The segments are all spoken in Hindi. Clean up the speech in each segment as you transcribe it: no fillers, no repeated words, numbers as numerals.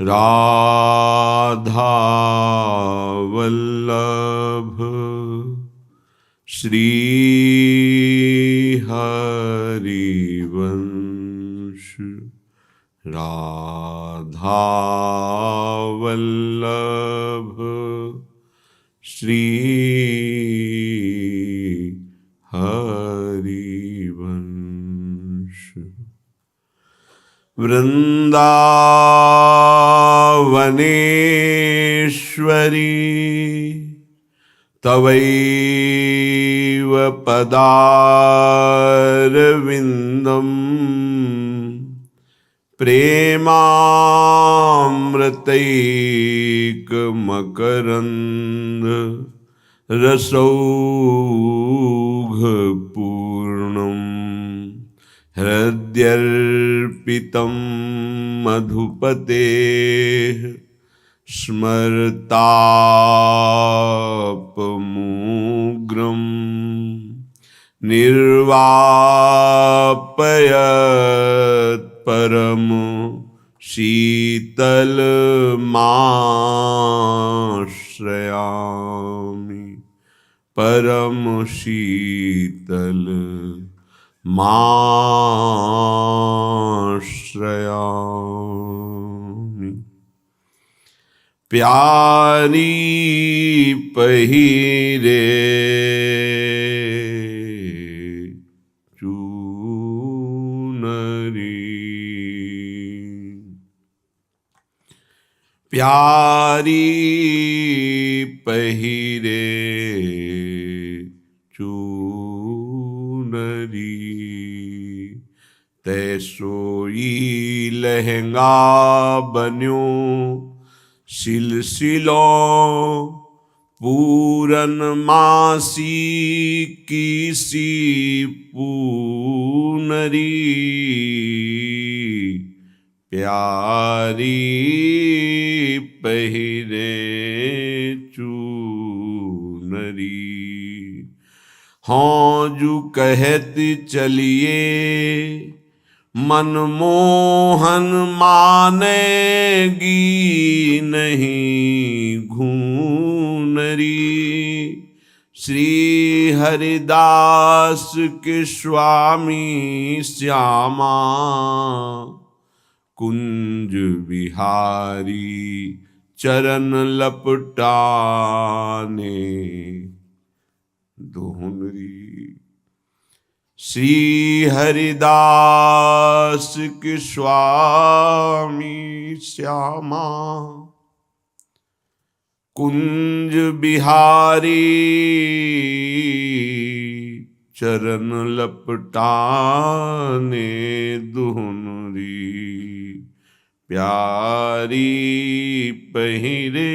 राधा वल्लभ श्री हरिवंश। राधा वल्लभ श्री हरिवंश। वृंदावनेश्वरी तवैव पदारविन्दम् प्रेमामृतैकमकरन्द रसौघपूर्णम् हृद्यर्पितं मधुपतेः स्मरतापमुग्रं निर्वापयत् परम शीतलमाश्रयामि। परम शीतल माश्रयामि। प्यारी पहिरे चूनरी, प्यारी पहिरे चूनरी। तैसोई लहंगा बन्यो सिलसिलों पूरन मासी किसी पूनरी। प्यारी पहिरे चूनरी। हाँ जू कहत चलिए मनमोहन मानेगी नहीं घूनरी। श्री हरिदास के स्वामी श्यामा कुंज बिहारी चरण लपटाने दोहनरी। श्री हरिदास के स्वामी श्यामा कुंज बिहारी चरण लपटाने दुहनरी। प्यारी पहिरे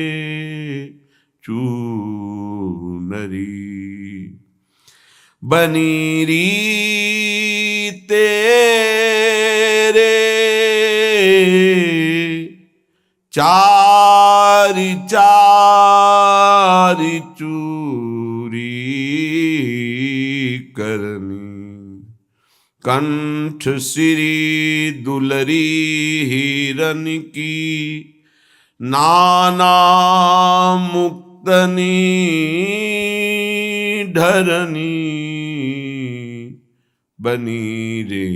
चूनरी। बनीरी तेरे चारि चारि चूरी करनी। कंठ सिरी दुलरी हिरन की नाना मुक्तनी ढरनी। बनी रे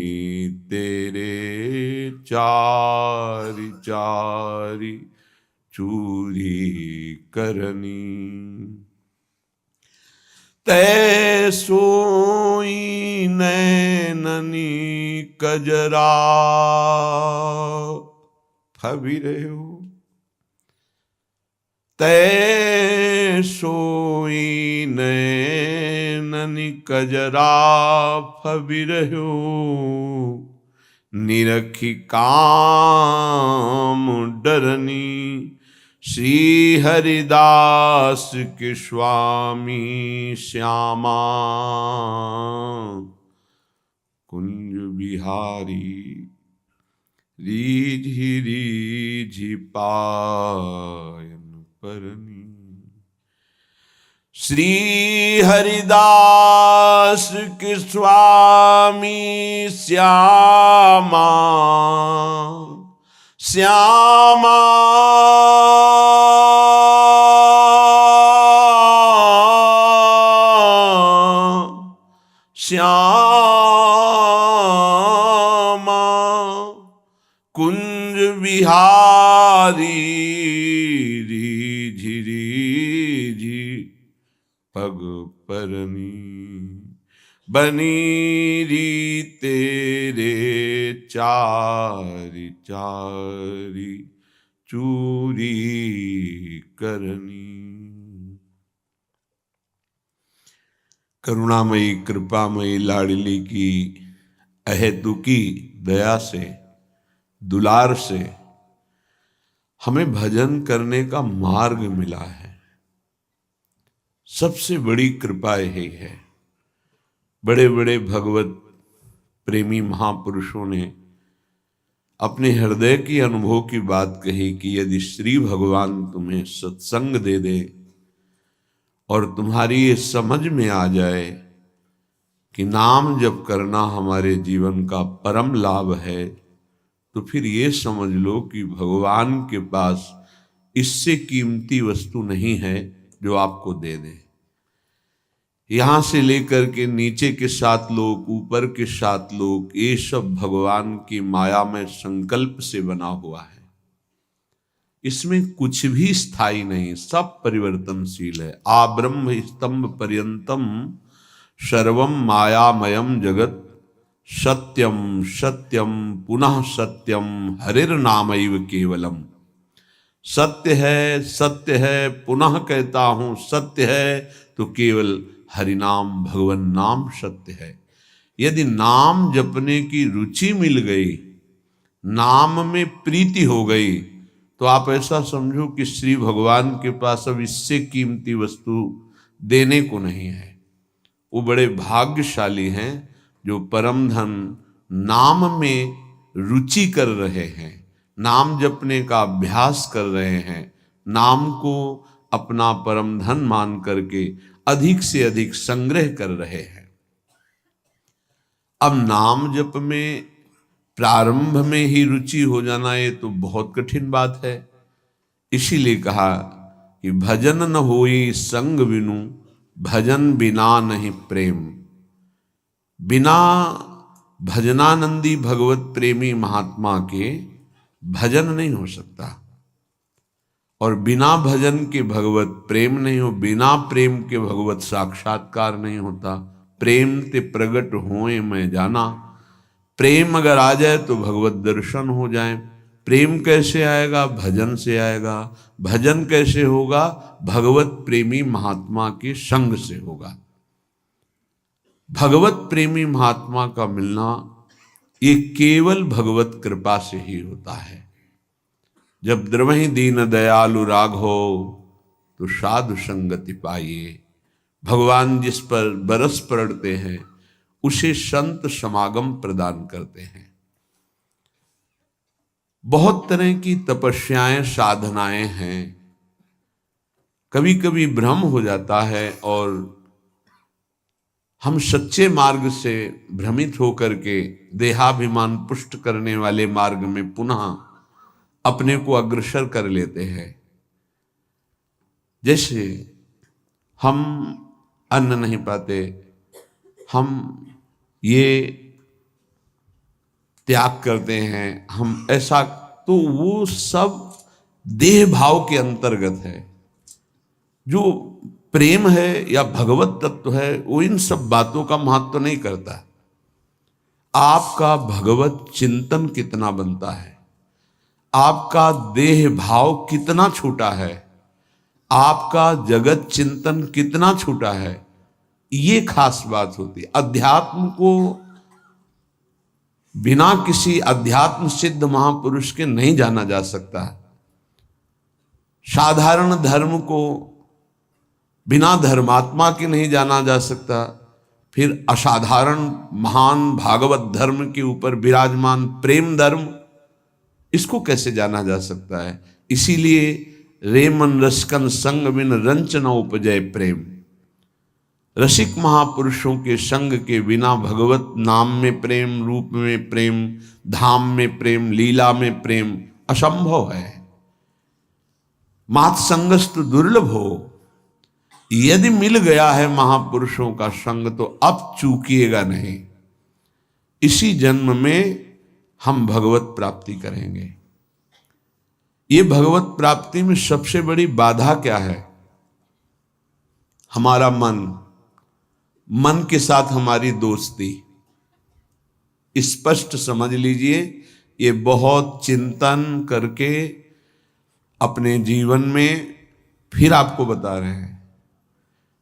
तेरे चारि चारि चूरी करनी। तै सोई नैननी कजरा फबिरयो। तै सोई नैननी कजरा फबिरयो। निरखी काम डरनी। श्री हरिदास के स्वामी श्यामा कुंज बिहारी रीझी रीझी पायन परनी। श्री हरिदास के स्वामी श्यामा श्यामा श्यामा कुंज बिहारी रीझी रीझी पग परनी बनी री तेरे चारी चारी चूरी करनी। करुणामयी कृपामयी लाडली की अहेतुकी दया से, दुलार से हमें भजन करने का मार्ग मिला है। सबसे बड़ी कृपा यही है। बड़े बड़े भगवत प्रेमी महापुरुषों ने अपने हृदय की अनुभव की बात कही कि यदि श्री भगवान तुम्हें सत्संग दे दे और तुम्हारी ये समझ में आ जाए कि नाम जप करना हमारे जीवन का परम लाभ है, तो फिर ये समझ लो कि भगवान के पास इससे कीमती वस्तु नहीं है जो आपको दे दे। यहां से लेकर के नीचे के 7 लोक, ऊपर के 7 लोक, ये सब भगवान की माया में संकल्प से बना हुआ है। इसमें कुछ भी स्थायी नहीं, सब परिवर्तनशील है। आ ब्रह्म स्तंभ पर्यंतम सर्वम मायामयम जगत सत्यम सत्यम पुनः सत्यम हरिर्नामैव केवलम। सत्य है पुनः कहता हूं सत्य है, तो केवल हरिनाम भगवन नाम सत्य है। यदि नाम जपने की रुचि मिल गई, नाम में प्रीति हो गई, तो आप ऐसा समझो कि श्री भगवान के पास अब इससे कीमती वस्तु देने को नहीं है। वो बड़े भाग्यशाली हैं जो परम धन नाम में रुचि कर रहे हैं, नाम जपने का अभ्यास कर रहे हैं, नाम को अपना परम धन मान करके अधिक से अधिक संग्रह कर रहे हैं। अब नाम जप में प्रारंभ में ही रुचि हो जाना ये तो बहुत कठिन बात है। इसीलिए कहा कि भजन न होई संग बिनु, भजन बिना नहीं प्रेम। बिना भजनानंदी भगवत प्रेमी महात्मा के भजन नहीं हो सकता, और बिना भजन के भगवत प्रेम नहीं हो, बिना प्रेम के भगवत साक्षात्कार नहीं होता। प्रेम ते प्रगट होए मैं जाना। प्रेम अगर आ जाए तो भगवत दर्शन हो जाए। प्रेम कैसे आएगा? भजन से आएगा। भजन कैसे होगा? भगवत प्रेमी महात्मा के संग से होगा। भगवत प्रेमी महात्मा का मिलना ये केवल भगवत कृपा से ही होता है। जब द्रवहि दीन दयालु राघो तो साधु संगति पाइए। भगवान जिस पर बरस पड़ते हैं उसे संत समागम प्रदान करते हैं। बहुत तरह की तपस्याएं साधनाएं हैं। कभी कभी भ्रम हो जाता है और हम सच्चे मार्ग से भ्रमित होकर के देहाभिमान पुष्ट करने वाले मार्ग में पुनः अपने को अग्रसर कर लेते हैं। जैसे हम अन्न नहीं पाते, हम ये त्याग करते हैं, हम ऐसा, तो वो सब देह भाव के अंतर्गत है। जो प्रेम है या भगवत तत्व है वो इन सब बातों का महत्व नहीं करता। आपका भगवत चिंतन कितना बनता है, आपका देह भाव कितना छोटा है, आपका जगत चिंतन कितना छोटा है, ये खास बात होती है। अध्यात्म को बिना किसी अध्यात्म सिद्ध महापुरुष के नहीं जाना जा सकता। साधारण धर्म को बिना धर्मात्मा के नहीं जाना जा सकता। फिर असाधारण महान भागवत धर्म के ऊपर विराजमान प्रेम धर्म, इसको कैसे जाना जा सकता है? इसीलिए रेमन रसकन संग बिन रंच न उपजय प्रेम। रसिक महापुरुषों के संग के बिना भगवत नाम में प्रेम, रूप में प्रेम, धाम में प्रेम, लीला में प्रेम, असंभव है। मात्संगस्तु दुर्लभो, यदि मिल गया है महापुरुषों का संग तो अब चूकिएगा नहीं। इसी जन्म में हम भगवत प्राप्ति करेंगे। ये भगवत प्राप्ति में सबसे बड़ी बाधा क्या है? हमारा मन के साथ हमारी दोस्ती। स्पष्ट समझ लीजिए, ये बहुत चिंतन करके अपने जीवन में फिर आपको बता रहे हैं।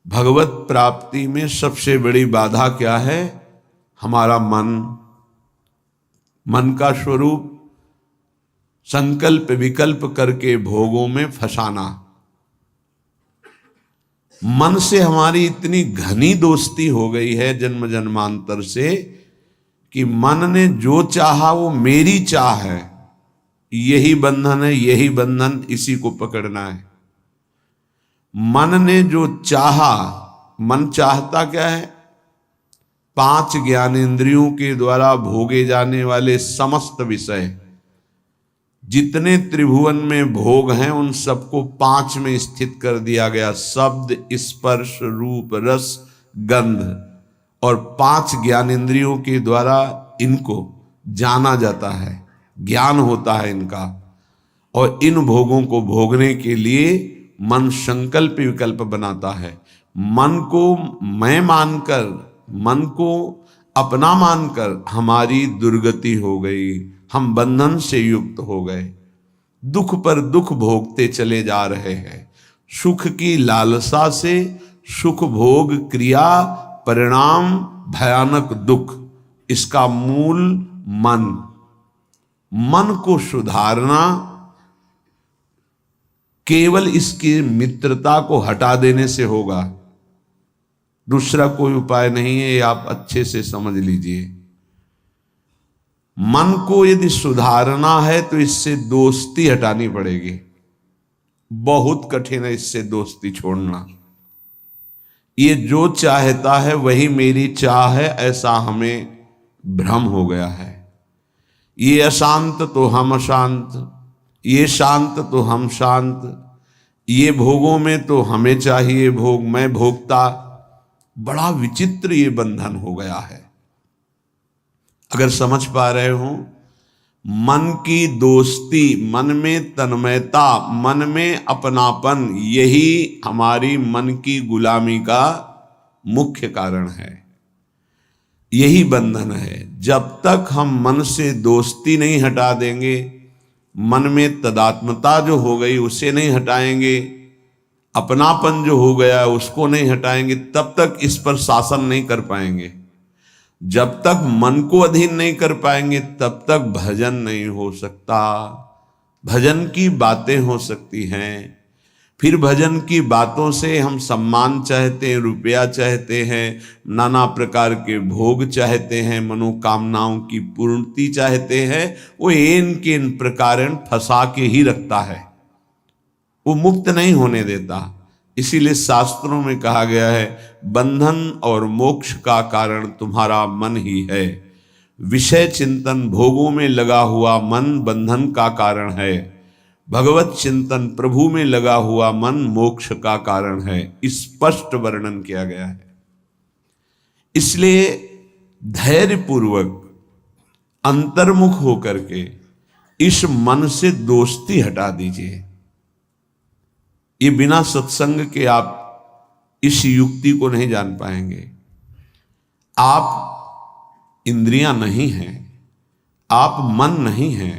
भगवत प्राप्ति में सबसे बड़ी बाधा क्या है? हमारा मन का स्वरूप संकल्प विकल्प करके भोगों में फंसाना। मन से हमारी इतनी घनी दोस्ती हो गई है जन्म जन्मांतर से कि मन ने जो चाहा वो मेरी चाह है, यही बंधन है, यही बंधन, इसी को पकड़ना है। मन ने जो चाहा, मन चाहता क्या है? 5 ज्ञानेंद्रियों के द्वारा भोगे जाने वाले समस्त विषय, जितने त्रिभुवन में भोग हैं उन सबको 5 में स्थित कर दिया गया। शब्द, स्पर्श, रूप, रस, गंध, और 5 ज्ञानेंद्रियों के द्वारा इनको जाना जाता है, ज्ञान होता है इनका। और इन भोगों को भोगने के लिए मन संकल्प विकल्प बनाता है। मन को मैं मानकर, मन को अपना मानकर हमारी दुर्गति हो गई। हम बंधन से युक्त हो गए, दुख पर दुख भोगते चले जा रहे हैं। सुख की लालसा से सुख भोग क्रिया परिणाम भयानक दुख। इसका मूल मन को सुधारना केवल इसकी मित्रता को हटा देने से होगा। दूसरा कोई उपाय नहीं है, ये आप अच्छे से समझ लीजिए। मन को यदि सुधारना है तो इससे दोस्ती हटानी पड़ेगी। बहुत कठिन है इससे दोस्ती छोड़ना। ये जो चाहता है वही मेरी चाह है, ऐसा हमें भ्रम हो गया है। ये अशांत तो हम अशांत, ये शांत तो हम शांत, ये भोगों में तो हमें चाहिए भोग, मैं भोगता। बड़ा विचित्र ये बंधन हो गया है। अगर समझ पा रहे हो, मन की दोस्ती, मन में तन्मयता, मन में अपनापन, यही हमारी मन की गुलामी का मुख्य कारण है, यही बंधन है। जब तक हम मन से दोस्ती नहीं हटा देंगे, मन में तदात्मता जो हो गई उसे नहीं हटाएंगे, अपनापन जो हो गया उसको नहीं हटाएंगे, तब तक इस पर शासन नहीं कर पाएंगे। जब तक मन को अधीन नहीं कर पाएंगे तब तक भजन नहीं हो सकता। भजन की बातें हो सकती हैं, फिर भजन की बातों से हम सम्मान चाहते हैं, रुपया चाहते हैं, नाना प्रकार के भोग चाहते हैं, मनोकामनाओं की पूर्ति चाहते हैं। वो इन के इन प्रकार फंसा के ही रखता है, वो मुक्त नहीं होने देता। इसीलिए शास्त्रों में कहा गया है, बंधन और मोक्ष का कारण तुम्हारा मन ही है। विषय चिंतन भोगों में लगा हुआ मन बंधन का कारण है, भगवत चिंतन प्रभु में लगा हुआ मन मोक्ष का कारण है। स्पष्ट वर्णन किया गया है। इसलिए धैर्यपूर्वक अंतर्मुख होकर के इस मन से दोस्ती हटा दीजिए। ये बिना सत्संग के आप इस युक्ति को नहीं जान पाएंगे। आप इंद्रियां नहीं हैं, आप मन नहीं हैं,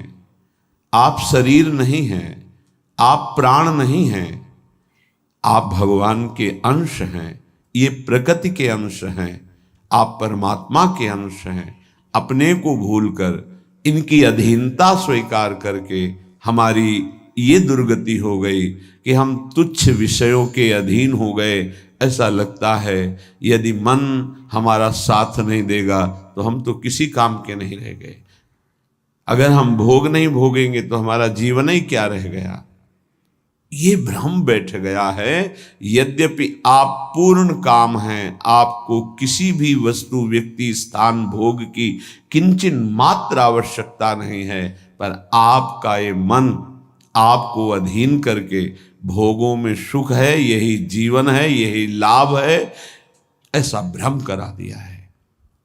आप शरीर नहीं हैं, आप प्राण नहीं हैं, आप भगवान के अंश हैं, ये प्रकृति के अंश हैं, आप परमात्मा के अंश हैं। अपने को भूलकर इनकी अधीनता स्वीकार करके हमारी ये दुर्गति हो गई कि हम तुच्छ विषयों के अधीन हो गए। ऐसा लगता है यदि मन हमारा साथ नहीं देगा तो हम तो किसी काम के नहीं रह गए। अगर हम भोग नहीं भोगेंगे तो हमारा जीवन ही क्या रह गया। ये भ्रम बैठ गया है। यद्यपि आप पूर्ण काम हैं, आपको किसी भी वस्तु व्यक्ति स्थान भोग की किंचिन मात्र आवश्यकता नहीं है, पर आपका ये मन आपको अधीन करके भोगों में सुख है, यही जीवन है, यही लाभ है, ऐसा भ्रम करा दिया है।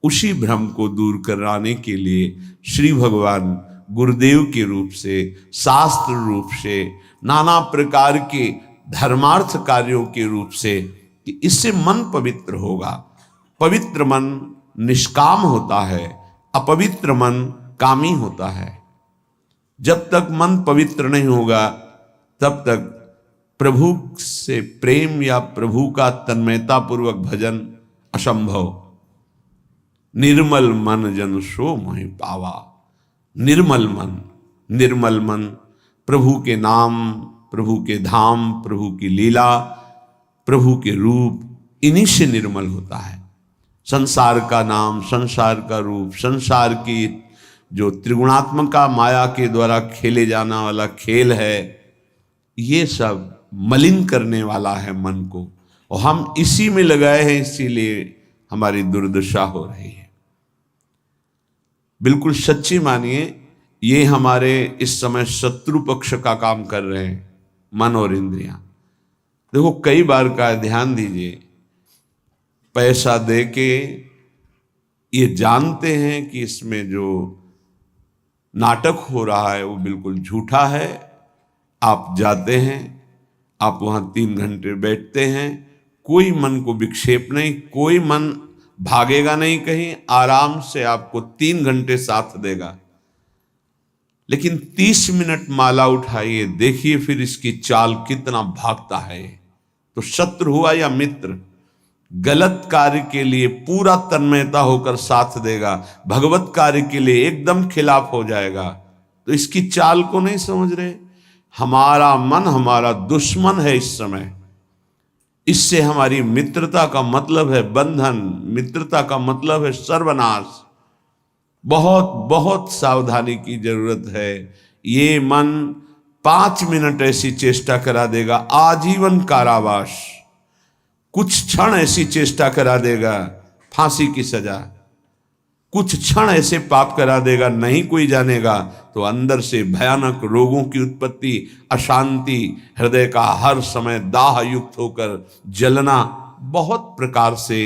उसी भ्रम को दूर कराने के लिए श्री भगवान गुरुदेव के रूप से, शास्त्र रूप से, नाना प्रकार के धर्मार्थ कार्यों के रूप से, कि इससे मन पवित्र होगा। पवित्र मन निष्काम होता है, अपवित्र मन कामी होता है। जब तक मन पवित्र नहीं होगा तब तक प्रभु से प्रेम या प्रभु का तन्मयता पूर्वक भजन असंभव। निर्मल मन जन सो मोहि पावा। निर्मल मन प्रभु के नाम, प्रभु के धाम, प्रभु की लीला, प्रभु के रूप, इन्हीं से निर्मल होता है। संसार का नाम, संसार का रूप, संसार की जो त्रिगुणात्मका माया के द्वारा खेले जाना वाला खेल है, ये सब मलिन करने वाला है मन को, और हम इसी में लगाए हैं, इसीलिए हमारी दुर्दशा हो रही है। बिल्कुल सच्ची मानिए, ये हमारे इस समय शत्रु पक्ष का काम कर रहे हैं, मन और इंद्रियां। देखो, कई बार का ध्यान दीजिए, पैसा दे के ये जानते हैं कि इसमें जो नाटक हो रहा है वो बिल्कुल झूठा है। आप जाते हैं, आप वहाँ 3 घंटे बैठते हैं, कोई मन को विक्षेप नहीं, कोई मन भागेगा नहीं कहीं, आराम से आपको 3 घंटे साथ देगा। लेकिन 30 मिनट माला उठाइए, देखिए फिर इसकी चाल कितना भागता है। तो शत्रु हुआ या मित्र, गलत कार्य के लिए पूरा तन्मयता होकर साथ देगा, भगवत कार्य के लिए एकदम खिलाफ हो जाएगा। तो इसकी चाल को नहीं समझ रहे। हमारा मन हमारा दुश्मन है इस समय। इससे हमारी मित्रता का मतलब है बंधन, मित्रता का मतलब है सर्वनाश। बहुत बहुत सावधानी की जरूरत है। ये मन 5 मिनट ऐसी चेष्टा करा देगा, आजीवन कारावास। कुछ क्षण ऐसी चेष्टा करा देगा, फांसी की सजा। कुछ क्षण ऐसे पाप करा देगा, नहीं कोई जानेगा, तो अंदर से भयानक रोगों की उत्पत्ति, अशांति, हृदय का हर समय दाह युक्त होकर जलना, बहुत प्रकार से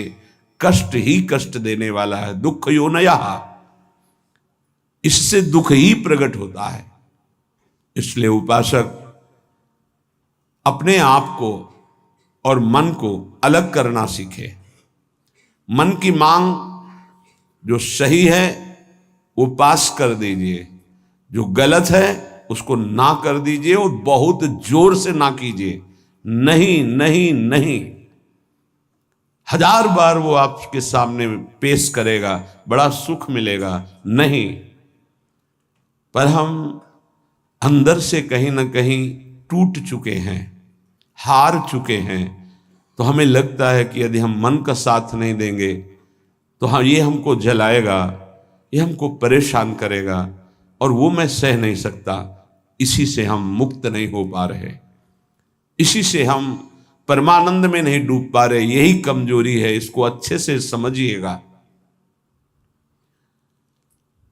कष्ट ही कष्ट देने वाला है। दुख योनयः, इससे दुख ही प्रकट होता है। इसलिए उपासक अपने आप को और मन को अलग करना सीखे। मन की मांग जो सही है वो पास कर दीजिए, जो गलत है उसको ना कर दीजिए, और बहुत जोर से ना कीजिए। नहीं नहीं नहीं, 1000 बार वो आपके सामने पेश करेगा, बड़ा सुख मिलेगा, नहीं। पर हम अंदर से कहीं ना कहीं टूट चुके हैं, हार चुके हैं। तो हमें लगता है कि यदि हम मन का साथ नहीं देंगे तो हाँ, ये हमको जलाएगा, ये हमको परेशान करेगा, और वो मैं सह नहीं सकता। इसी से हम मुक्त नहीं हो पा रहे, इसी से हम परमानंद में नहीं डूब पा रहे। यही कमजोरी है, इसको अच्छे से समझिएगा।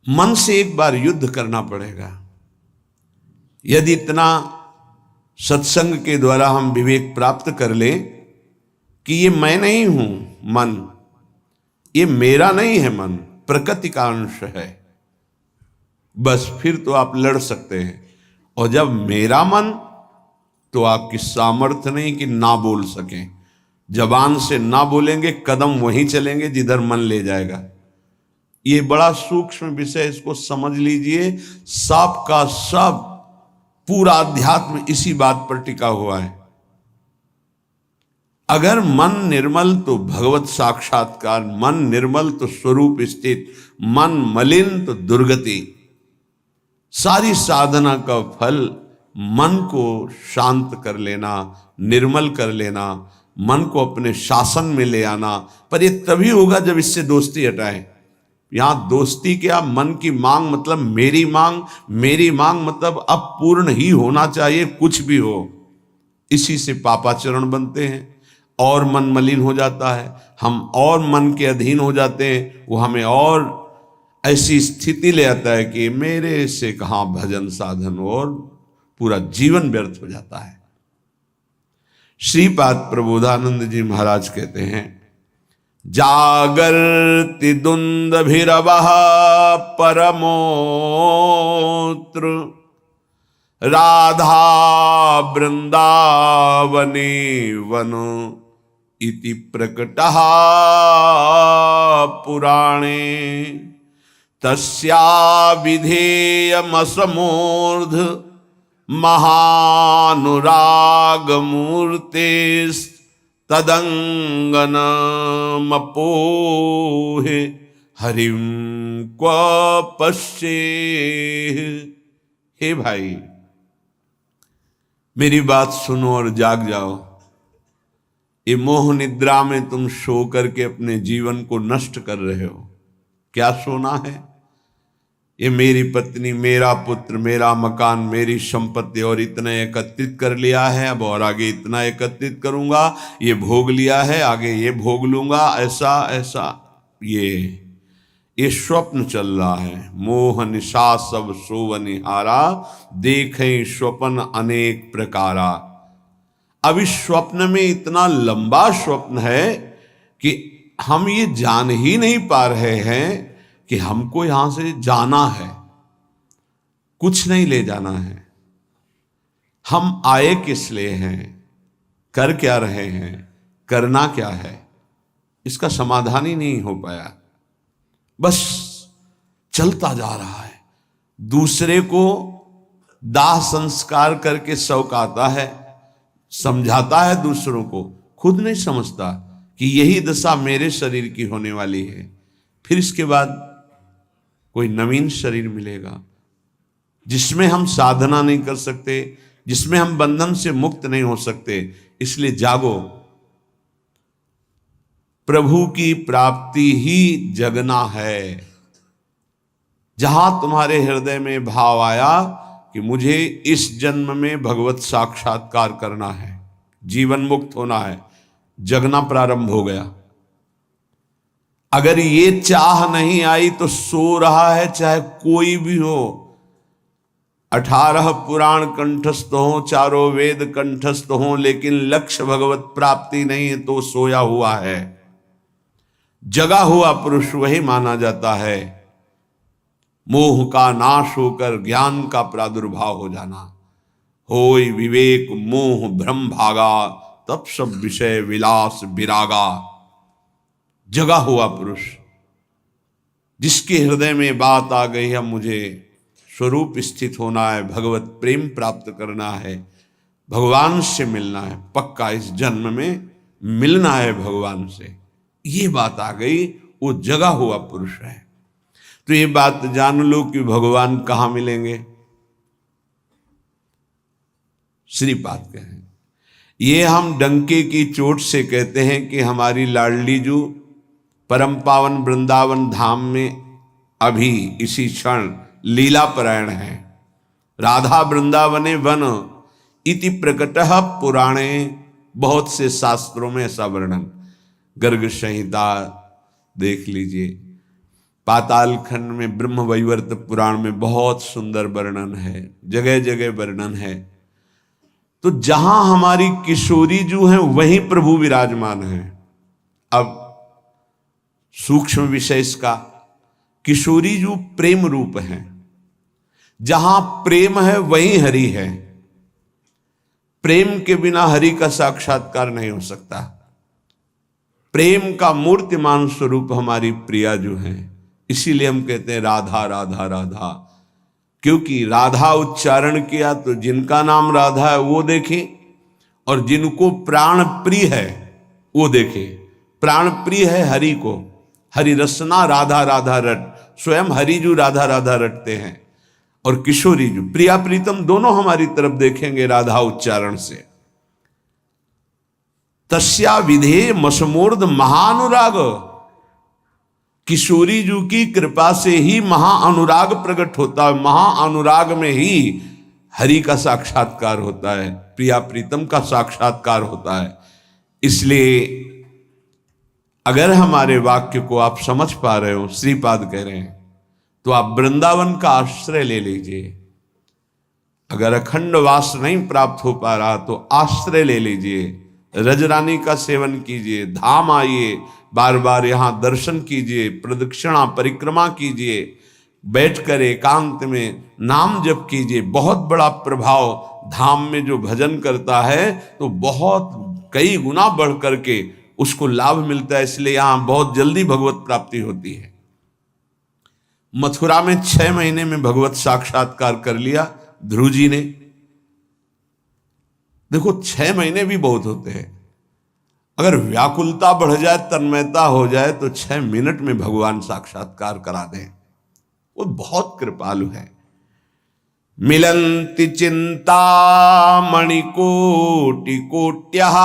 मन से एक बार युद्ध करना पड़ेगा। यदि इतना सत्संग के द्वारा हम विवेक प्राप्त कर लें कि ये मैं नहीं हूं, मन ये मेरा नहीं है, मन प्रकृति का अंश है, बस फिर तो आप लड़ सकते हैं। और जब मेरा मन, तो आपकी सामर्थ्य नहीं कि ना बोल सकें। जबान से ना बोलेंगे, कदम वहीं चलेंगे जिधर मन ले जाएगा। ये बड़ा सूक्ष्म विषय, इसको समझ लीजिए। सब का सब पूरा अध्यात्म इसी बात पर टिका हुआ है। अगर मन निर्मल तो भगवत साक्षात्कार, मन निर्मल तो स्वरूप स्थित, मन मलिन तो दुर्गति। सारी साधना का फल मन को शांत कर लेना, निर्मल कर लेना, मन को अपने शासन में ले आना। पर ये तभी होगा जब इससे दोस्ती हटाएं। यहां दोस्ती क्या, मन की मांग मतलब मेरी मांग, मेरी मांग मतलब अब पूर्ण ही होना चाहिए, कुछ भी हो। इसी से पापाचरण बनते हैं और मन मलिन हो जाता है। हम और मन के अधीन हो जाते हैं, वो हमें और ऐसी स्थिति ले आता है कि मेरे से कहां भजन साधन, और पूरा जीवन व्यर्थ हो जाता है। श्रीपाद प्रबोधानंद जी महाराज कहते हैं, जागर्ति दुंदभिरवः परमोत्र राधा वृंदावने वन इति प्रकटः पुराणे तस्या विधेयमसमूर्ध महानुरागमूर्तेस्तदंगनमपोहे हरिं क्व पश्येह। हे भाई, मेरी बात सुनो और जाग जाओ। ये मोह निद्रा में तुम सो करके अपने जीवन को नष्ट कर रहे हो। क्या सोना है? ये मेरी पत्नी, मेरा पुत्र, मेरा मकान, मेरी संपत्ति, और इतना एकत्रित कर लिया है, अब और आगे इतना एकत्रित करूंगा, ये भोग लिया है, आगे ये भोग लूंगा, ऐसा ऐसा। ये स्वप्न चल रहा है। मोह निशा सब सोवनिहारा, देखें स्वप्न अनेक प्रकारा। अब इस स्वप्न में इतना लंबा स्वप्न है कि हम ये जान ही नहीं पा रहे हैं कि हमको यहां से जाना है, कुछ नहीं ले जाना है। हम आए किस लिए हैं, कर क्या रहे हैं, करना क्या है, इसका समाधान ही नहीं हो पाया। बस चलता जा रहा है। दूसरे को दाह संस्कार करके शौक आता है, समझाता है दूसरों को, खुद नहीं समझता कि यही दशा मेरे शरीर की होने वाली है। फिर इसके बाद कोई नवीन शरीर मिलेगा जिसमें हम साधना नहीं कर सकते, जिसमें हम बंधन से मुक्त नहीं हो सकते। इसलिए जागो, प्रभु की प्राप्ति ही जगना है। जहां तुम्हारे हृदय में भाव आया कि मुझे इस जन्म में भगवत साक्षात्कार करना है, जीवन मुक्त होना है, जगना प्रारंभ हो गया। अगर ये चाह नहीं आई तो सो रहा है, चाहे कोई भी हो। 18 पुराण कंठस्थ हो, चारों वेद कंठस्थ हो, लेकिन लक्ष्य भगवत प्राप्ति नहीं है तो सोया हुआ है। जगा हुआ पुरुष वही माना जाता है। मोह का नाश होकर ज्ञान का प्रादुर्भाव हो जाना। होय विवेक मोह भ्रम भागा, तब सब विषय विलास विरागा। जगा हुआ पुरुष जिसके हृदय में बात आ गई है, मुझे स्वरूप स्थित होना है, भगवत प्रेम प्राप्त करना है, भगवान से मिलना है, पक्का इस जन्म में मिलना है भगवान से, ये बात आ गई, वो जगा हुआ पुरुष है। तो ये बात जान लो कि भगवान कहाँ मिलेंगे। श्रीपाद कहें, ये हम डंके की चोट से कहते हैं कि हमारी लाडली जू परम पावन वृंदावन धाम में अभी इसी क्षण लीला परायण है। राधा वृंदावने वन इति प्रकटः पुराणे। बहुत से शास्त्रों में ऐसा वर्णन, गर्ग संहिता देख लीजिए, पाताल खंड में ब्रह्म वैवर्त पुराण में बहुत सुंदर वर्णन है, जगह जगह वर्णन है। तो जहां हमारी किशोरी जू है वहीं प्रभु विराजमान है। अब सूक्ष्म विषय इसका, किशोरी जू प्रेम रूप है। जहां प्रेम है वहीं हरि है। प्रेम के बिना हरि का साक्षात्कार नहीं हो सकता। प्रेम का मूर्तिमान स्वरूप हमारी प्रिया जो है, इसीलिए हम कहते हैं राधा राधा राधा। क्योंकि राधा उच्चारण किया तो जिनका नाम राधा है वो देखे, और जिनको प्राण प्रिय है वो देखे। प्राण प्रिय है हरि को, हरि रसना राधा राधा रट, स्वयं हरि जो राधा राधा रटते हैं, और किशोरी जो प्रिया प्रीतम दोनों हमारी तरफ देखेंगे राधा उच्चारण से। तस्या विधेय मसमूर्ध महानुराग। किशोरी जू की कृपा से ही महाअनुराग प्रकट होता है। महाअनुराग में ही हरि का साक्षात्कार होता है, प्रिया प्रीतम का साक्षात्कार होता है। इसलिए अगर हमारे वाक्य को आप समझ पा रहे हो, श्रीपाद कह रहे हैं तो आप वृंदावन का आश्रय ले लीजिए। अगर अखंड वास नहीं प्राप्त हो पा रहा तो आश्रय ले लीजिए, रजरानी का सेवन कीजिए, धाम आइए, बार बार यहाँ दर्शन कीजिए, प्रदक्षिणा परिक्रमा कीजिए, बैठकर एकांत में नाम जप कीजिए। बहुत बड़ा प्रभाव धाम में जो भजन करता है तो बहुत कई गुना बढ़ करके उसको लाभ मिलता है। इसलिए यहाँ बहुत जल्दी भगवत प्राप्ति होती है। मथुरा में 6 महीने में भगवत साक्षात्कार कर लिया ध्रुव जी ने। देखो 6 महीने भी बहुत होते हैं। अगर व्याकुलता बढ़ जाए, तन्मयता हो जाए तो 6 मिनट में भगवान साक्षात्कार करा दें। वो बहुत कृपालु है। मिलंति चिंता मणिकोटि कोट्यः,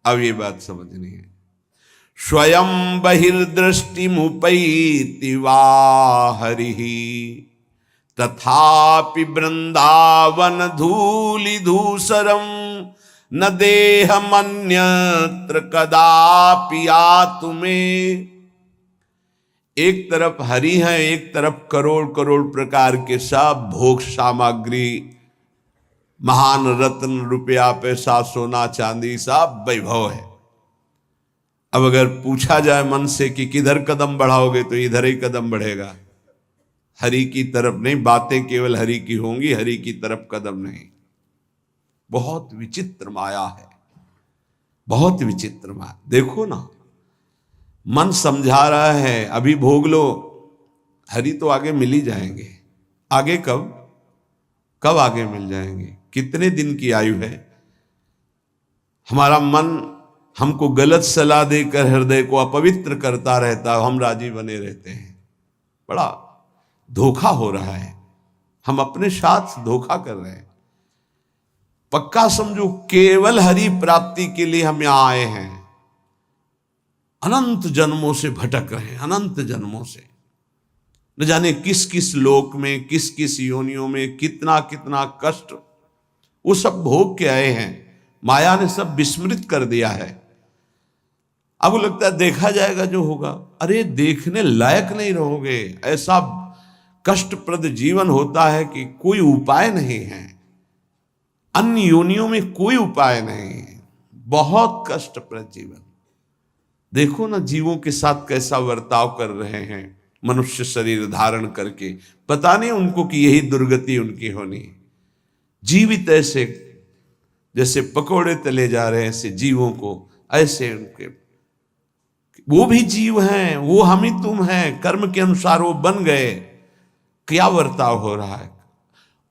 अब ये बात समझनी है। स्वयं बहिर्दृष्टि मुपैति वा हरिः, तथापि वृंदावन धूलि धूसरम न देहमन्यत्र कदापि आतुमे। एक तरफ हरि है, एक तरफ करोड़ करोड़ प्रकार के सब भोग सामग्री, महान रत्न, रुपया, पैसा, सोना, चांदी, सब वैभव है। अब अगर पूछा जाए मन से कि किधर कदम बढ़ाओगे, तो इधर ही कदम बढ़ेगा, हरि की तरफ नहीं। बातें केवल हरि की होंगी, हरि की तरफ कदम नहीं। बहुत विचित्र माया है, बहुत विचित्र माया। देखो ना, मन समझा रहा है अभी भोग लो, हरि तो आगे मिल ही जाएंगे। आगे कब कब आगे मिल जाएंगे? कितने दिन की आयु है? हमारा मन हमको गलत सलाह देकर हृदय को अपवित्र करता रहता है, हम राजी बने रहते हैं। बड़ा धोखा हो रहा है, हम अपने साथ धोखा कर रहे हैं। पक्का समझो, केवल हरि प्राप्ति के लिए हम यहां आए हैं। अनंत जन्मों से भटक रहे हैं, अनंत जन्मों से, न जाने किस किस लोक में, किस किस योनियों में कितना कितना कष्ट वो सब भोग के आए हैं। माया ने सब विस्मृत कर दिया है। अब लगता है देखा जाएगा जो होगा। अरे देखने लायक नहीं रहोगे। ऐसा कष्टप्रद जीवन होता है कि कोई उपाय नहीं है। अन्य योनियों में कोई उपाय नहीं है। बहुत कष्टप्रद जीवन। देखो ना जीवों के साथ कैसा बर्ताव कर रहे हैं, मनुष्य शरीर धारण करके। पता नहीं उनको कि यही दुर्गति उनकी होनी है। जीवित ऐसे जैसे पकोड़े तले जा रहे हैं, ऐसे जीवों को, ऐसे उनके, वो भी जीव हैं, वो हम ही तुम हैं, कर्म के अनुसार वो बन गए। क्या बर्ताव हो रहा है।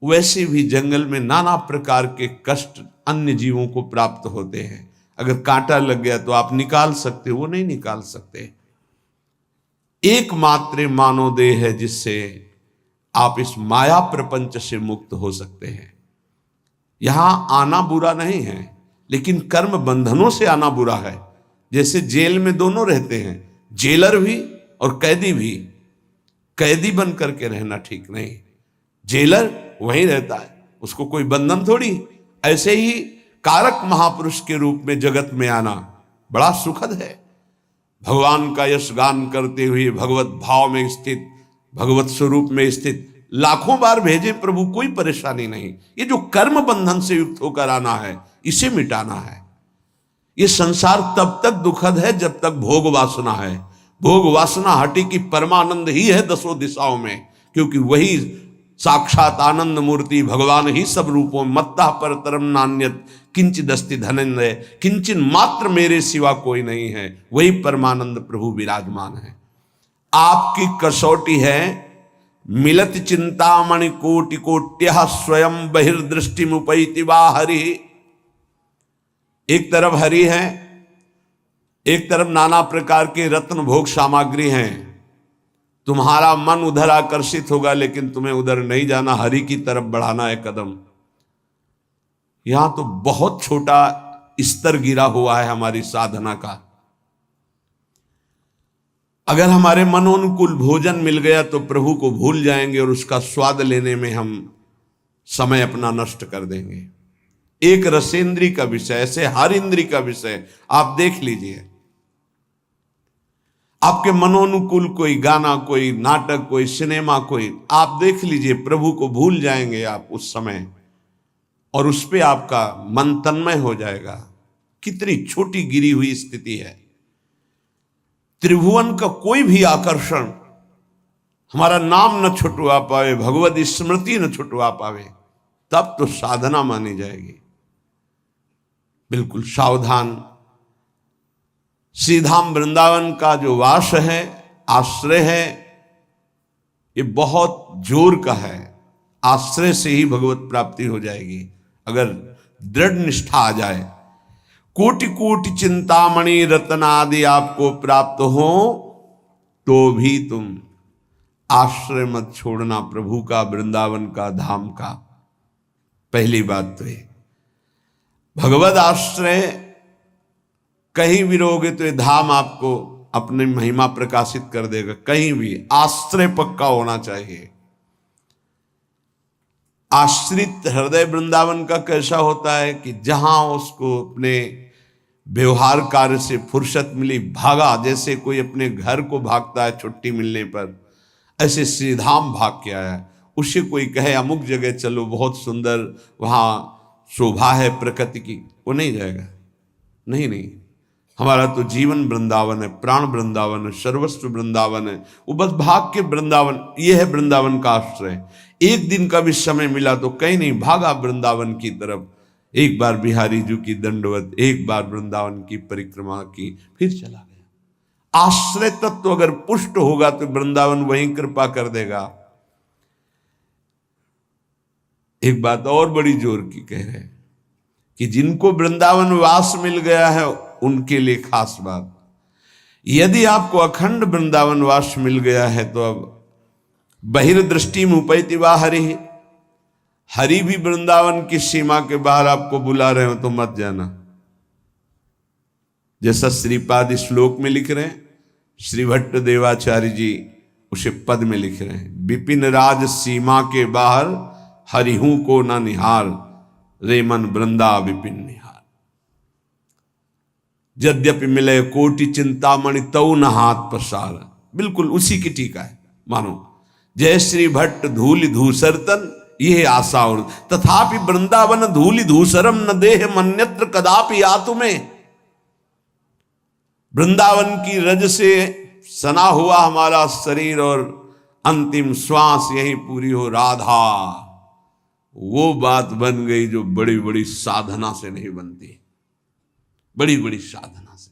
वैसे भी जंगल में नाना प्रकार के कष्ट अन्य जीवों को प्राप्त होते हैं। अगर कांटा लग गया तो आप निकाल सकते हो, वो नहीं निकाल सकते। एकमात्र मानव देह है जिससे आप इस माया प्रपंच से मुक्त हो सकते हैं। यहां आना बुरा नहीं है, लेकिन कर्म बंधनों से आना बुरा है। जैसे जेल में दोनों रहते हैं, जेलर भी और कैदी भी। कैदी बन करके रहना ठीक नहीं, जेलर वहीं रहता है, उसको कोई बंधन थोड़ी। ऐसे ही कारक महापुरुष के रूप में जगत में आना बड़ा सुखद है। भगवान का यश गान करते हुए भगवत भाव में स्थित, भगवत स्वरूप में स्थित लाखों बार भेजे प्रभु, कोई परेशानी नहीं। ये जो कर्म बंधन से युक्त होकर आना है, इसे मिटाना है। ये संसार तब तक दुखद है जब तक भोग वासना है। भोग वासना हटी की परमानंद ही है दसों दिशाओं में, क्योंकि वही साक्षात आनंद मूर्ति भगवान ही सब रूपों में। मत्तः परतरम नान्यत किंचिदस्ति धनंजय, किंचन मात्र मेरे सिवा कोई नहीं है। वही परमानंद प्रभु विराजमान है। आपकी कसौटी है मिलत चिंतामणि कोटि कोट्यः स्वयं बहिर्दृष्टि मुपैति वा हरि। एक तरफ हरि है, एक तरफ नाना प्रकार के रत्न भोग सामग्री हैं। तुम्हारा मन उधर आकर्षित होगा, लेकिन तुम्हें उधर नहीं जाना, हरि की तरफ बढ़ाना है कदम। यहां तो बहुत छोटा स्तर गिरा हुआ है हमारी साधना का। अगर हमारे मनोनुकूल भोजन मिल गया तो प्रभु को भूल जाएंगे और उसका स्वाद लेने में हम समय अपना नष्ट कर देंगे। एक रसेंद्री का विषय, ऐसे हर इंद्री का विषय आप देख लीजिए। आपके मनोनुकूल कोई गाना, कोई नाटक, कोई सिनेमा, कोई आप देख लीजिए, प्रभु को भूल जाएंगे आप उस समय, और उस पे आपका मन तन्मय हो जाएगा। कितनी छोटी गिरी हुई स्थिति है। त्रिभुवन का कोई भी आकर्षण हमारा नाम न छुटवा पावे, भगवत स्मृति न छुटवा पावे, तब तो साधना मानी जाएगी। बिल्कुल सावधान। श्रीधाम वृंदावन का जो वास है, आश्रय है, ये बहुत जोर का है। आश्रय से ही भगवत प्राप्ति हो जाएगी अगर दृढ़ निष्ठा आ जाए। कोटि कोटि चिंतामणि रत्न आदि आपको प्राप्त हो तो भी तुम आश्रय मत छोड़ना प्रभु का, वृंदावन का, धाम का। पहली बात तो ये भगवत आश्रय कहीं भी रहोगे तो ये धाम आपको अपनी महिमा प्रकाशित कर देगा। कहीं भी आश्रय पक्का होना चाहिए। आश्रित हृदय वृंदावन का कैसा होता है कि जहां उसको अपने व्यवहार कार्य से फुर्सत मिली, भागा। जैसे कोई अपने घर को भागता है छुट्टी मिलने पर, ऐसे श्रीधाम भाग के आया। उससे कोई कहे अमुक जगह चलो, बहुत सुंदर, वहां शोभा है प्रकृति की, वो नहीं जाएगा। नहीं, हमारा तो जीवन वृंदावन है, प्राण वृंदावन है, सर्वस्व वृंदावन है। वो बस भाग के वृंदावन, ये है वृंदावन का आश्रय। एक दिन का भी समय मिला तो कहीं नहीं, भागा वृंदावन की तरफ। एक बार बिहारी जी की दंडवत, एक बार वृंदावन की परिक्रमा की, फिर चला गया। आश्रय तत्व अगर पुष्ट होगा तो वृंदावन वहीं कृपा कर देगा। एक बात और बड़ी जोर की कह रहे हैं कि जिनको वृंदावन वास मिल गया है उनके लिए खास बात। यदि आपको अखंड वृंदावन वास मिल गया है तो अब बहिर्दृष्टि मुपैति वा हरि, हरि भी वृंदावन की सीमा के बाहर आपको बुला रहे हो तो मत जाना। जैसा श्रीपाद श्लोक में लिख रहे हैं, श्री भट्ट देवाचार्य जी उसे पद में लिख रहे हैं, विपिन राज सीमा के बाहर हरिहू को न निहार, रे मन वृंदा विपिन निहार। यद्यपि मिले कोटि चिंतामणि तऊ न हाथ पसार। बिल्कुल उसी की टीका है मानो। जय श्री भट्ट धूलि धूसरतन यह आशा और, तथापि वृंदावन धूलि धूसरम न देह मन्यत्र कदापि आतु में। वृंदावन की रज से सना हुआ हमारा शरीर और अंतिम श्वास यही पूरी हो राधा, वो बात बन गई जो बड़ी बड़ी साधना से नहीं बनती। बड़ी बड़ी साधना से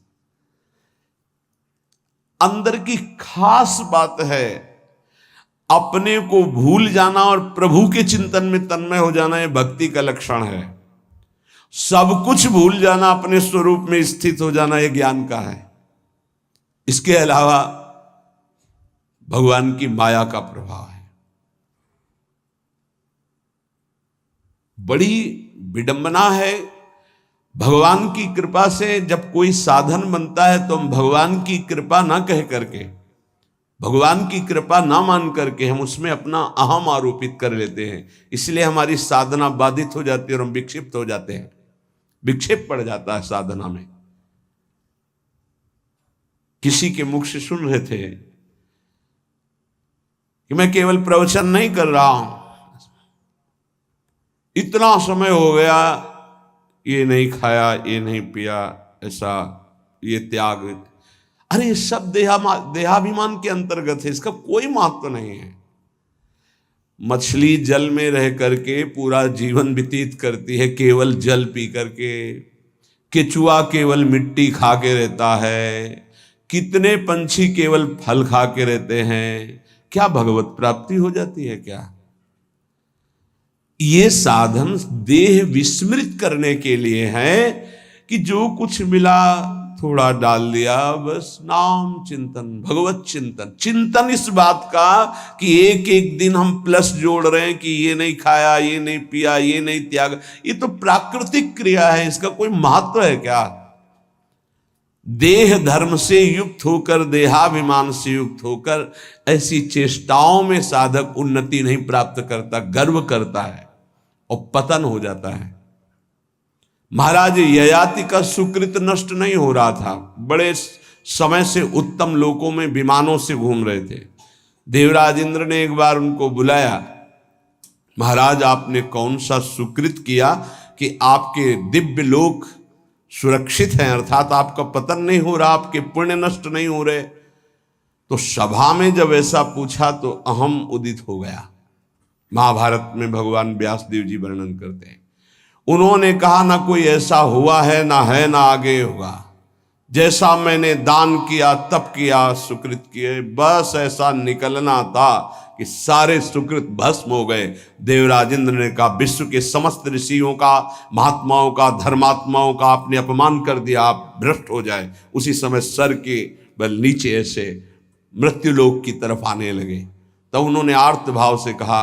अंदर की खास बात है। अपने को भूल जाना और प्रभु के चिंतन में तन्मय हो जाना, यह भक्ति का लक्षण है। सब कुछ भूल जाना, अपने स्वरूप में स्थित हो जाना, यह ज्ञान का है। इसके अलावा भगवान की माया का प्रभाव है। बड़ी विडंबना है। भगवान की कृपा से जब कोई साधन बनता है तो हम भगवान की कृपा ना कह करके, भगवान की कृपा ना मान करके हम उसमें अपना अहम आरोपित कर लेते हैं। इसलिए हमारी साधना बाधित हो जाती है और हम विक्षिप्त हो जाते हैं। विक्षेप पड़ जाता है साधना में। किसी के मुख से सुन रहे थे कि मैं केवल प्रवचन नहीं कर रहा हूं, इतना समय हो गया, ये नहीं खाया, ये नहीं पिया, ऐसा, ये त्याग। अरे ये सब देहाभिमान के अंतर्गत है, इसका कोई महत्व नहीं है। मछली जल में रह करके पूरा जीवन व्यतीत करती है केवल जल पी करके। केचुआ केवल मिट्टी खा के रहता है। कितने पंछी केवल फल खा के रहते हैं। क्या भगवत प्राप्ति हो जाती है क्या? ये साधन देह विस्मृत करने के लिए है कि जो कुछ मिला थोड़ा डाल दिया, बस नाम चिंतन, भगवत चिंतन। चिंतन इस बात का कि एक एक दिन हम प्लस जोड़ रहे हैं कि ये नहीं खाया, ये नहीं पिया, ये नहीं त्याग। ये तो प्राकृतिक क्रिया है, इसका कोई महत्व है क्या? देह धर्म से युक्त होकर, देहाभिमान से युक्त होकर ऐसी चेष्टाओं में साधक उन्नति नहीं प्राप्त करता, गर्व करता है और पतन हो जाता है। महाराज ययाति का सुकृत नष्ट नहीं हो रहा था। बड़े समय से उत्तम लोकों में विमानों से घूम रहे थे। देवराज इंद्र ने एक बार उनको बुलाया, महाराज आपने कौन सा सुकृत किया कि आपके दिव्य लोक सुरक्षित हैं, अर्थात आपका पतन नहीं हो रहा, आपके पुण्य नष्ट नहीं हो रहे। तो सभा में जब ऐसा पूछा तो अहम उदित हो गया। महाभारत में भगवान व्यास देव जी वर्णन करते हैं। उन्होंने कहा ना कोई ऐसा हुआ है ना आगे होगा। जैसा मैंने दान किया तप किया सुकृत किए, बस ऐसा निकलना था कि सारे सुकृत भस्म हो गए। देवराज इंद्र ने कहा विश्व के समस्त ऋषियों का, महात्माओं का, धर्मात्माओं का आपने अपमान कर दिया, आप भ्रष्ट हो जाए। उसी समय सर के बल नीचे ऐसे मृत्युलोक की तरफ आने लगे। तब उन्होंने आर्त भाव से कहा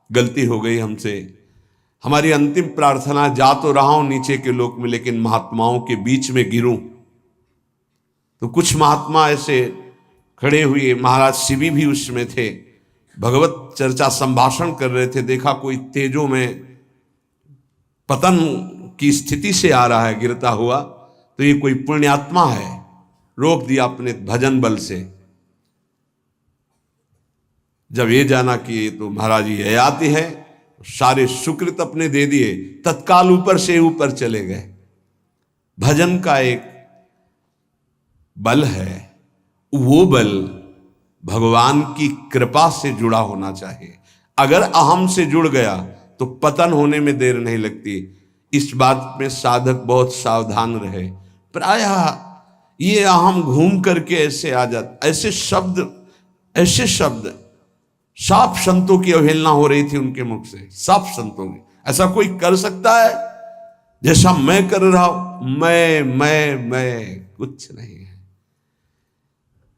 गलती हो गई हमसे, हमारी अंतिम प्रार्थना, जा तो रहा हूं नीचे के लोक में लेकिन महात्माओं के बीच में गिरूं। तो कुछ महात्मा ऐसे खड़े हुए, महाराज शिवी भी उसमें थे, भगवत चर्चा संभाषण कर रहे थे। देखा कोई तेजों में पतन की स्थिति से आ रहा है गिरता हुआ, तो ये कोई पुण्यात्मा है, रोक दिया अपने भजन बल से। जब ये जाना कि ये तो महाराज ये आती है, सारे सुकृत अपने दे दिए, तत्काल ऊपर से ऊपर चले गए। भजन का एक बल है, वो बल भगवान की कृपा से जुड़ा होना चाहिए। अगर अहम से जुड़ गया तो पतन होने में देर नहीं लगती। इस बात में साधक बहुत सावधान रहे। प्रायः ये अहम घूम करके ऐसे आ जाता, ऐसे शब्द साफ संतों की अवहेलना हो रही थी उनके मुख से, साफ संतों की। ऐसा कोई कर सकता है जैसा मैं कर रहा हूं? मैं कुछ नहीं है।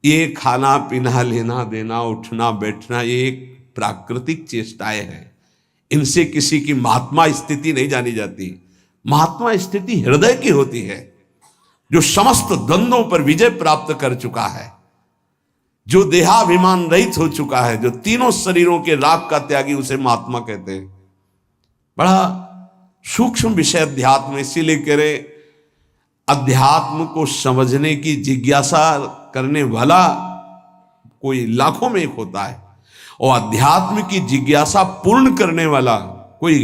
ये खाना पीना, लेना देना, उठना बैठना, ये एक प्राकृतिक चेष्टाएं हैं। इनसे किसी की महात्मा स्थिति नहीं जानी जाती। महात्मा स्थिति हृदय की होती है, जो समस्त द्वंद्वों पर विजय प्राप्त कर चुका है, जो देहाभिमान रहित हो चुका है, जो तीनों शरीरों के राग का त्यागी, उसे महात्मा कहते हैं। बड़ा सूक्ष्म विषय अध्यात्म, इसीलिए कह रहे अध्यात्म को समझने की जिज्ञासा करने वाला कोई लाखों में एक होता है, और अध्यात्म की जिज्ञासा पूर्ण करने वाला कोई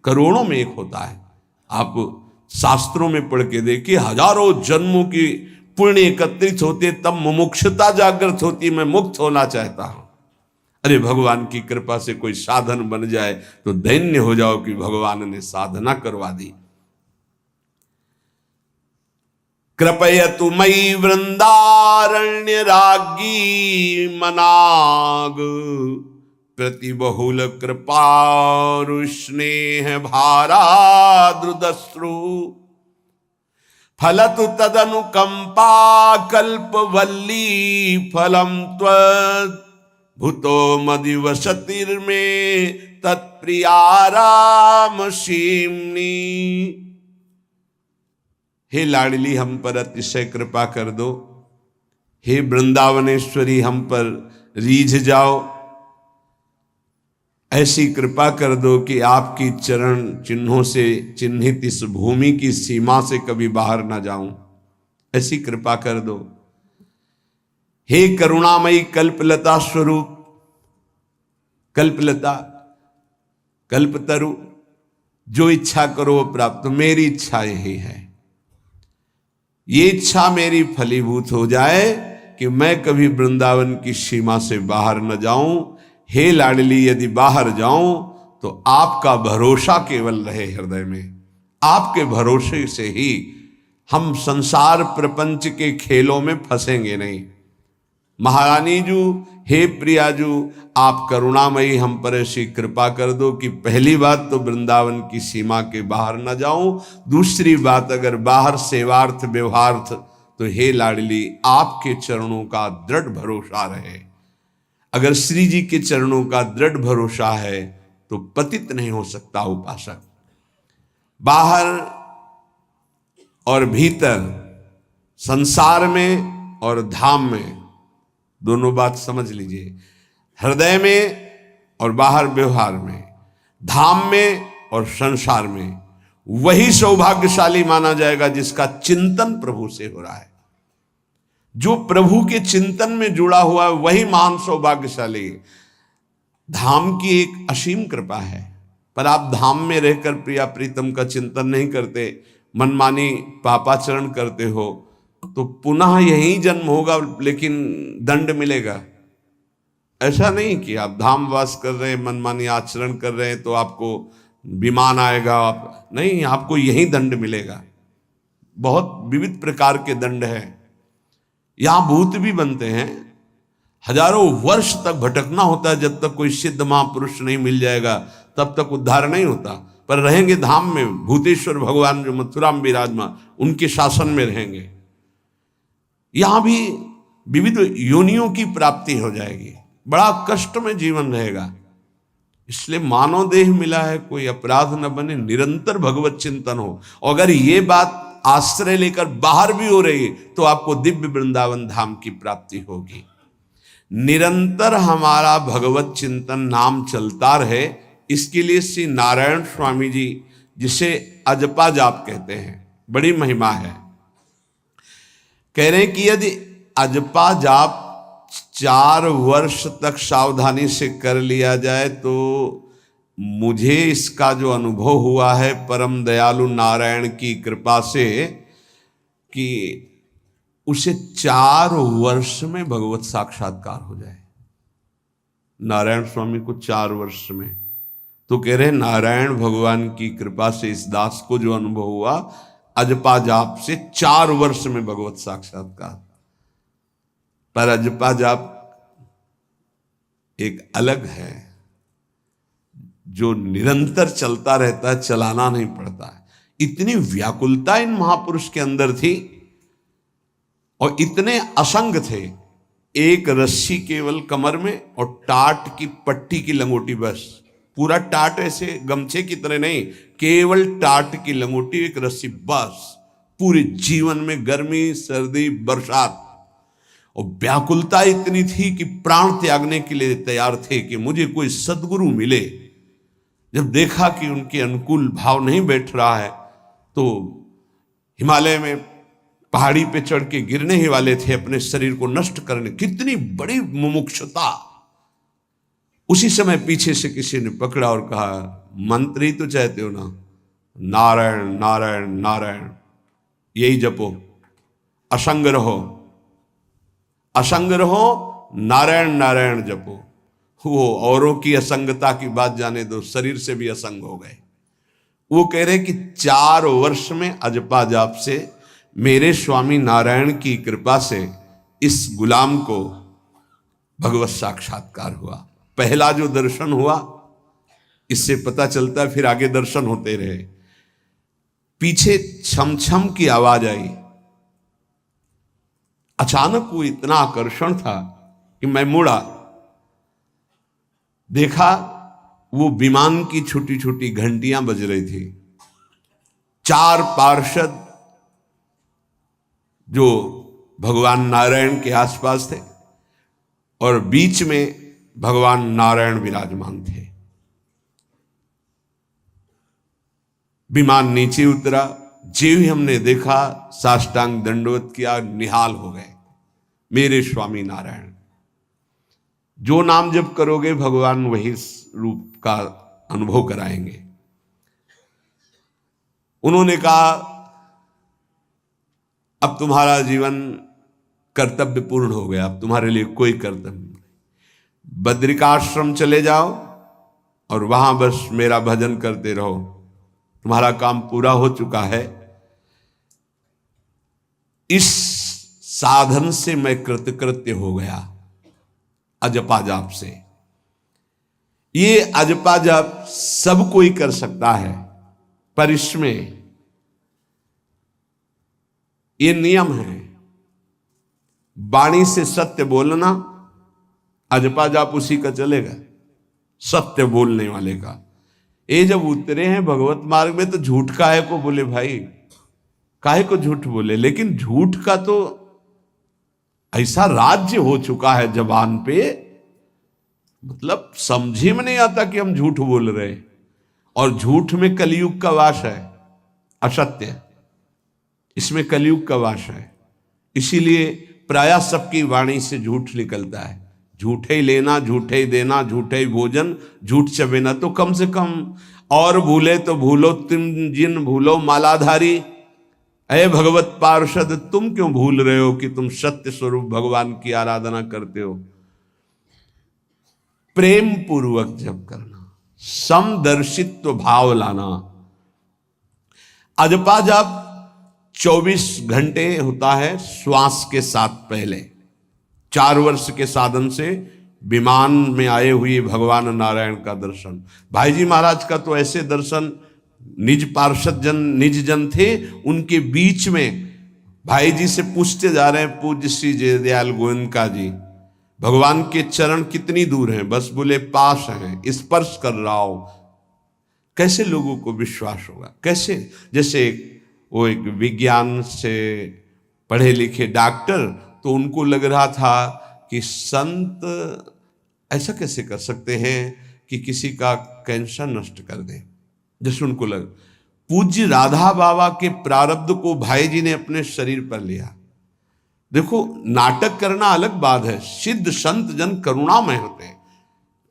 करोड़ों में एक होता है। आप शास्त्रों में पढ़ के देखिए, हजारों जन्मों की पुण्य एकत्रित होते तब मुमुक्षुता जागृत होती, मैं मुक्त होना चाहता हूं। अरे भगवान की कृपा से कोई साधन बन जाए तो धन्य हो जाओ कि भगवान ने साधना करवा दी। कृपयतु मयि वृंदारण्य रागी मनाग, प्रति बहुल कृपारु स्नेह भाराद्रुदश्रु, फलतु तदनुकंपा कल्पवल्ली फलम त्वत्, भूतो मदिवसतिर्मे तत्प्रियाराम सीमनी। हे लाडली हम पर अतिशय कृपा कर दो, हे वृंदावनेश्वरी हम पर रीझ जाओ, ऐसी कृपा कर दो कि आपकी चरण चिन्हों से चिन्हित इस भूमि की सीमा से कभी बाहर ना जाऊं, ऐसी कृपा कर दो। हे करुणामयी कल्पलता स्वरूप, कल्पलता कल्पतरु, जो इच्छा करो वो प्राप्त। मेरी इच्छा यही है, ये इच्छा मेरी फलीभूत हो जाए कि मैं कभी वृंदावन की सीमा से बाहर न जाऊं। हे लाडली, यदि बाहर जाऊं तो आपका भरोसा केवल रहे हृदय में। आपके भरोसे से ही हम संसार प्रपंच के खेलों में फंसेंगे नहीं। महारानी जू, हे प्रिया जू, आप करुणामयी हम पर ऐसी कृपा कर दो कि पहली बात तो वृंदावन की सीमा के बाहर न जाऊं, दूसरी बात अगर बाहर सेवार्थ व्यवहार्थ तो हे लाडली आपके चरणों का दृढ़ भरोसा रहे। अगर श्री जी के चरणों का दृढ़ भरोसा है तो पतित नहीं हो सकता उपासक। बाहर और भीतर, संसार में और धाम में, दोनों बात समझ लीजिए। हृदय में और बाहर व्यवहार में, धाम में और संसार में, वही सौभाग्यशाली माना जाएगा जिसका चिंतन प्रभु से हो रहा है। जो प्रभु के चिंतन में जुड़ा हुआ है वही महान सौभाग्यशाली है। धाम की एक असीम कृपा है, पर आप धाम में रहकर प्रिया प्रीतम का चिंतन नहीं करते, मनमानी पापाचरण करते हो, तो पुनः यही जन्म होगा, लेकिन दंड मिलेगा। ऐसा नहीं कि आप धाम वास कर रहे हैं, मनमानी आचरण कर रहे हैं तो आपको विमान आएगा, आप नहीं, आपको यही दंड मिलेगा। बहुत विविध प्रकार के दंड है। यहां भूत भी बनते हैं, हजारों वर्ष तक भटकना होता है, जब तक कोई सिद्ध महापुरुष नहीं मिल जाएगा तब तक उद्धार नहीं होता। पर रहेंगे धाम में, भूतेश्वर भगवान जो मथुरा में विराजमान, उनके शासन में रहेंगे। यहां भी विविध योनियों की प्राप्ति हो जाएगी, बड़ा कष्ट में जीवन रहेगा। इसलिए मानव देह मिला है, कोई अपराध न बने, निरंतर भगवत चिंतन हो। और अगर ये बात आश्रय लेकर बाहर भी हो रही है तो आपको दिव्य वृंदावन धाम की प्राप्ति होगी। निरंतर हमारा भगवत चिंतन नाम चलता रहे, इसके लिए श्री नारायण स्वामी जी, जिसे अजपा जाप कहते हैं, बड़ी महिमा है। कह रहे हैं कि यदि अजपा जाप 4 वर्ष तक सावधानी से कर लिया जाए तो मुझे इसका जो अनुभव हुआ है परम दयालु नारायण की कृपा से, कि उसे 4 वर्ष में भगवत साक्षात्कार हो जाए। नारायण स्वामी को 4 वर्ष में, तो कह रहे नारायण भगवान की कृपा से इस दास को जो अनुभव हुआ अजपा जाप से 4 वर्ष में भगवत साक्षात्कार। पर अजपा जाप एक अलग है, जो निरंतर चलता रहता है, चलाना नहीं पड़ता है। इतनी व्याकुलता इन महापुरुष के अंदर थी और इतने असंग थे। एक रस्सी केवल कमर में और टाट की पट्टी की लंगोटी, बस। पूरा टाट ऐसे गमछे की तरह नहीं, केवल टाट की लंगोटी, एक रस्सी, बस। पूरे जीवन में गर्मी, सर्दी, बरसात, और व्याकुलता इतनी थी कि प्राण त्यागने के लिए तैयार थे कि मुझे कोई सद्गुरु मिले। जब देखा कि उनके अनुकूल भाव नहीं बैठ रहा है तो हिमालय में पहाड़ी पे चढ़ के गिरने ही वाले थे, अपने शरीर को नष्ट करने। कितनी बड़ी मुमुक्षुता! उसी समय पीछे से किसी ने पकड़ा और कहा, मंत्र ही तो चाहते हो ना, नारायण नारायण नारायण, यही जपो, असंग रहो, असंग रहो, नारायण नारायण जपो। वो औरों की असंगता की बात जाने दो, शरीर से भी असंग हो गए। वो कह रहे कि 4 वर्ष में अजपा जाप से मेरे स्वामी नारायण की कृपा से इस गुलाम को भगवत साक्षात्कार हुआ। पहला जो दर्शन हुआ, इससे पता चलता है फिर आगे दर्शन होते रहे। पीछे छम छम की आवाज आई। अचानक वो इतना आकर्षण था कि मैं मुड़ा, देखा वो विमान की छोटी छोटी घंटियां बज रही थी। 4 पार्षद जो भगवान नारायण के आसपास थे और बीच में भगवान नारायण विराजमान थे। विमान नीचे उतरा, जो ही हमने देखा साष्टांग दंडवत किया, निहाल हो गए। मेरे स्वामी नारायण, जो नाम जप करोगे भगवान वही रूप का अनुभव कराएंगे। उन्होंने कहा, अब तुम्हारा जीवन कर्तव्य पूर्ण हो गया, अब तुम्हारे लिए कोई कर्तव्य नहीं। बद्रिकाश्रम चले जाओ और वहां बस मेरा भजन करते रहो, तुम्हारा काम पूरा हो चुका है। इस साधन से मैं कृतकृत्य हो गया, अजपा जाप से। ये अजपा जाप सब कोई कर सकता है, पर इसमें ये नियम है, वाणी से सत्य बोलना। अजपा जाप उसी का चलेगा, सत्य बोलने वाले का। ये जब उतरे हैं भगवत मार्ग में तो झूठ काहे को बोले भाई, काहे को झूठ बोले। लेकिन झूठ का तो ऐसा राज्य हो चुका है जबान पे, मतलब समझे में नहीं आता कि हम झूठ बोल रहे हैं। और झूठ में कलयुग का वास है, असत्य, इसमें कलयुग का वास है। इसीलिए प्रायः सबकी वाणी से झूठ निकलता है। झूठे ही लेना, झूठे ही देना, झूठे ही भोजन, झूठ चबेना। तो कम से कम और भूले तो भूलो तुम जिन भूलो मालाधारी। अय भगवत पार्षद, तुम क्यों भूल रहे हो कि तुम सत्य स्वरूप भगवान की आराधना करते हो। प्रेम पूर्वक जप करना, समदर्शित्व भाव लाना। अजपा जप 24 घंटे होता है श्वास के साथ पहले। 4 वर्ष के साधन से विमान में आए हुए भगवान नारायण का दर्शन। भाई जी महाराज का तो ऐसे दर्शन, निज पार्षद जन निज जन थे, उनके बीच में भाई जी से पूछते जा रहे हैं पूज्य श्री जयदयाल गोयनका जी, भगवान के चरण कितनी दूर हैं? बस बोले पास हैं, स्पर्श कर रहा हो। कैसे लोगों को विश्वास होगा? कैसे? जैसे वो एक विज्ञान से पढ़े लिखे डॉक्टर, तो उनको लग रहा था कि संत ऐसा कैसे कर सकते हैं कि किसी का कैंसर नष्ट कर दें। जैसे उनको लग, पूज्य राधा बाबा के प्रारब्ध को भाई जी ने अपने शरीर पर लिया। देखो, नाटक करना अलग बात है, सिद्ध संत जन करुणामय होते हैं।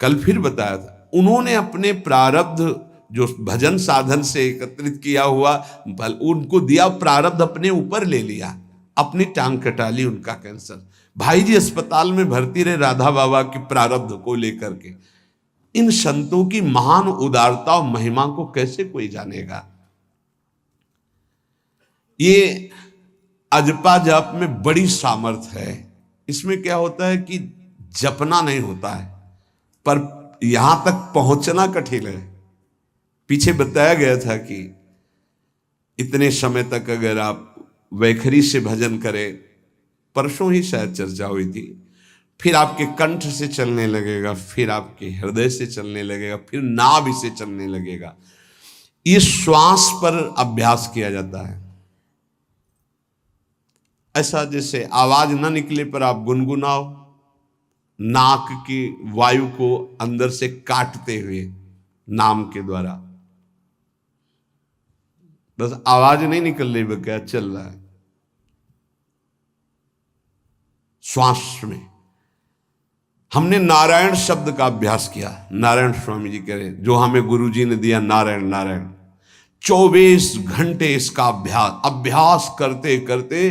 कल फिर बताया था, उन्होंने अपने प्रारब्ध जो भजन साधन से एकत्रित किया हुआ उनको दिया, प्रारब्ध अपने ऊपर ले लिया, अपनी टांग कटा ली उनका कैंसर। भाई जी अस्पताल में भर्ती रहे राधा बाबा के प्रारब्ध को लेकर के। इन संतों की महान उदारता और महिमा को कैसे कोई जानेगा। ये अजपा जप में बड़ी सामर्थ्य है। इसमें क्या होता है कि जपना नहीं होता है, पर यहां तक पहुंचना कठिन है। पीछे बताया गया था कि इतने समय तक अगर आप वैखरी से भजन करें, परसों ही शायद चर्चा हुई थी, फिर आपके कंठ से चलने लगेगा, फिर आपके हृदय से चलने लगेगा, फिर नाभि से चलने लगेगा। ये श्वास पर अभ्यास किया जाता है। ऐसा जैसे आवाज ना निकले पर आप गुनगुनाओ, नाक की वायु को अंदर से काटते हुए नाम के द्वारा, बस आवाज नहीं निकल रही, क्या चल रहा है श्वास में। हमने नारायण शब्द का अभ्यास किया। नारायण स्वामी जी कह रहे, जो हमें गुरु जी ने दिया, नारायण नारायण। 24 घंटे इसका अभ्यास करते करते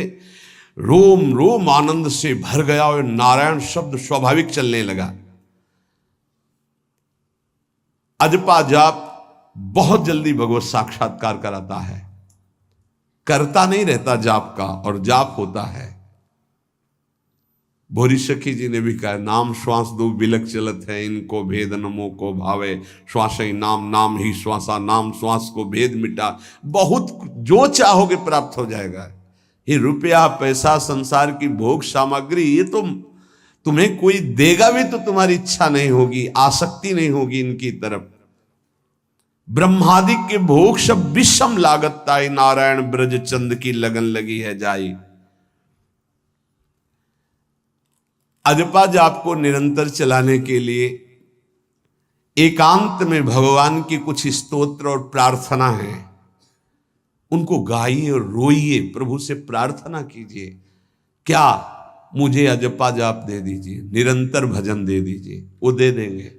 रोम रोम आनंद से भर गया और नारायण शब्द स्वाभाविक चलने लगा। अजपा जाप बहुत जल्दी भगवत साक्षात्कार कराता है। करता नहीं रहता जाप का, और जाप होता है। भोरी सखी जी ने भी कहा, नाम श्वास दो बिलक चलत है, इनको भेद नमो को भावे, श्वास ही नाम नाम ही श्वासा, नाम श्वास को भेद मिटा। बहुत जो चाहोगे प्राप्त हो जाएगा। ये रुपया पैसा संसार की भोग सामग्री, ये तो तुम्हें कोई देगा भी तो तुम्हारी इच्छा नहीं होगी, आसक्ति नहीं होगी इनकी तरफ। ब्रह्मादि के भोग सब विषम लागत ताई, नारायण ब्रज चंद की लगन लगी है जाई। अजपा जाप को निरंतर चलाने के लिए एकांत में भगवान की कुछ स्तोत्र और प्रार्थना है, उनको गाइए और रोइए, प्रभु से प्रार्थना कीजिए। क्या? मुझे अजपा जाप दे दीजिए, निरंतर भजन दे दीजिए, वो दे देंगे।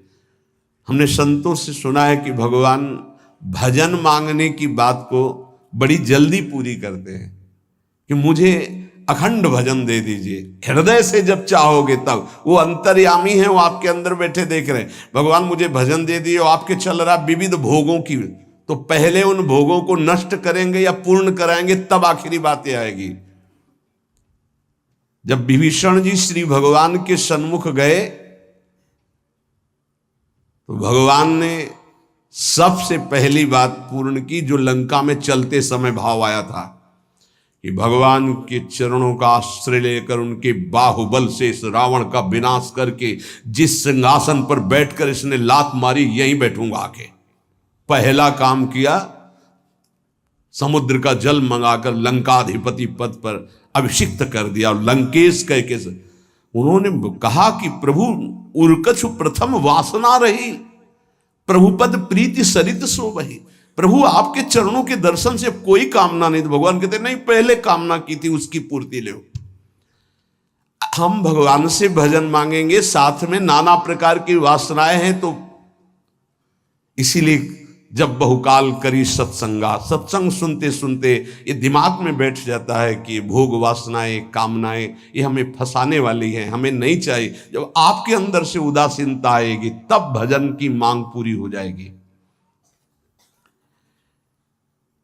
हमने संतों से सुना है कि भगवान भजन मांगने की बात को बड़ी जल्दी पूरी करते हैं, कि मुझे अखंड भजन दे दीजिए, हृदय से जब चाहोगे तब। वो अंतर्यामी है, वो आपके अंदर बैठे देख रहे हैं। भगवान मुझे भजन दे दिए, और आपके चल रहा विविध भोगों की, तो पहले उन भोगों को नष्ट करेंगे या पूर्ण कराएंगे, तब आखिरी बातें आएगी। जब विभीषण जी श्री भगवान के सन्मुख गए, तो भगवान ने सबसे पहली बात पूर्ण की, जो लंका में चलते समय भाव आया था, कि भगवान के चरणों का आश्रय लेकर उनके बाहुबल से इस रावण का विनाश करके जिस सिंहासन पर बैठकर इसने लात मारी, यहीं बैठूंगा आके। पहला काम किया, समुद्र का जल मंगाकर लंकाधिपति पद पर अभिषिक्त कर दिया। लंकेश कह के उन्होंने कहा कि प्रभु उर्कछु प्रथम वासना रही, प्रभुपद प्रीति सरित सो बही। प्रभु आपके चरणों के दर्शन से कोई कामना नहीं। तो भगवान कहते नहीं, पहले कामना की थी उसकी पूर्ति ले। हम भगवान से भजन मांगेंगे, साथ में नाना प्रकार की वासनाएं हैं, तो इसीलिए जब बहुकाल करी सत्संगा, सत्संग सुनते सुनते ये दिमाग में बैठ जाता है कि भोग वासनाएं, कामनाएं ये हमें फंसाने वाली हैं, हमें नहीं चाहिए। जब आपके अंदर से उदासीनता आएगी तब भजन की मांग पूरी हो जाएगी।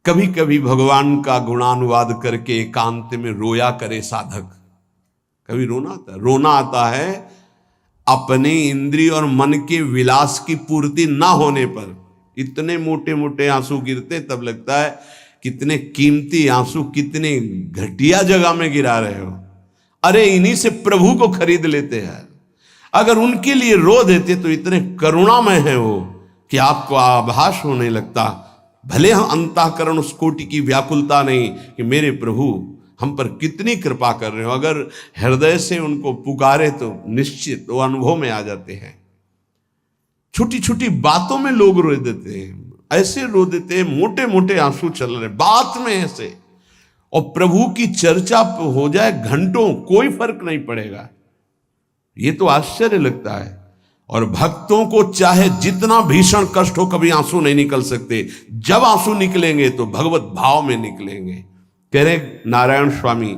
कभी कभी भगवान का गुणानुवाद करके एकांत में रोया करे साधक। कभी रोना आता है अपने इंद्रिय और मन के विलास की पूर्ति ना होने पर। इतने मोटे मोटे आंसू गिरते, तब लगता है कितने कीमती आंसू कितने घटिया जगह में गिरा रहे हो। अरे इन्हीं से प्रभु को खरीद लेते हैं। अगर उनके लिए रो देते तो इतने करुणामय है वो कि आपको आभास होने लगता। भले हम अंतःकरण उस कोटि की व्याकुलता नहीं कि मेरे प्रभु हम पर कितनी कृपा कर रहे हो, अगर हृदय से उनको पुकारे तो निश्चित वो अनुभव में आ जाते हैं। छोटी छोटी बातों में लोग रो देते हैं, ऐसे रो देते हैं, मोटे मोटे आंसू चल रहे बात में ऐसे, और प्रभु की चर्चा हो जाए घंटों, कोई फर्क नहीं पड़ेगा। ये तो आश्चर्य लगता है। और भक्तों को चाहे जितना भीषण कष्ट हो, कभी आंसू नहीं निकल सकते। जब आंसू निकलेंगे तो भगवत भाव में निकलेंगे। कह रहे नारायण स्वामी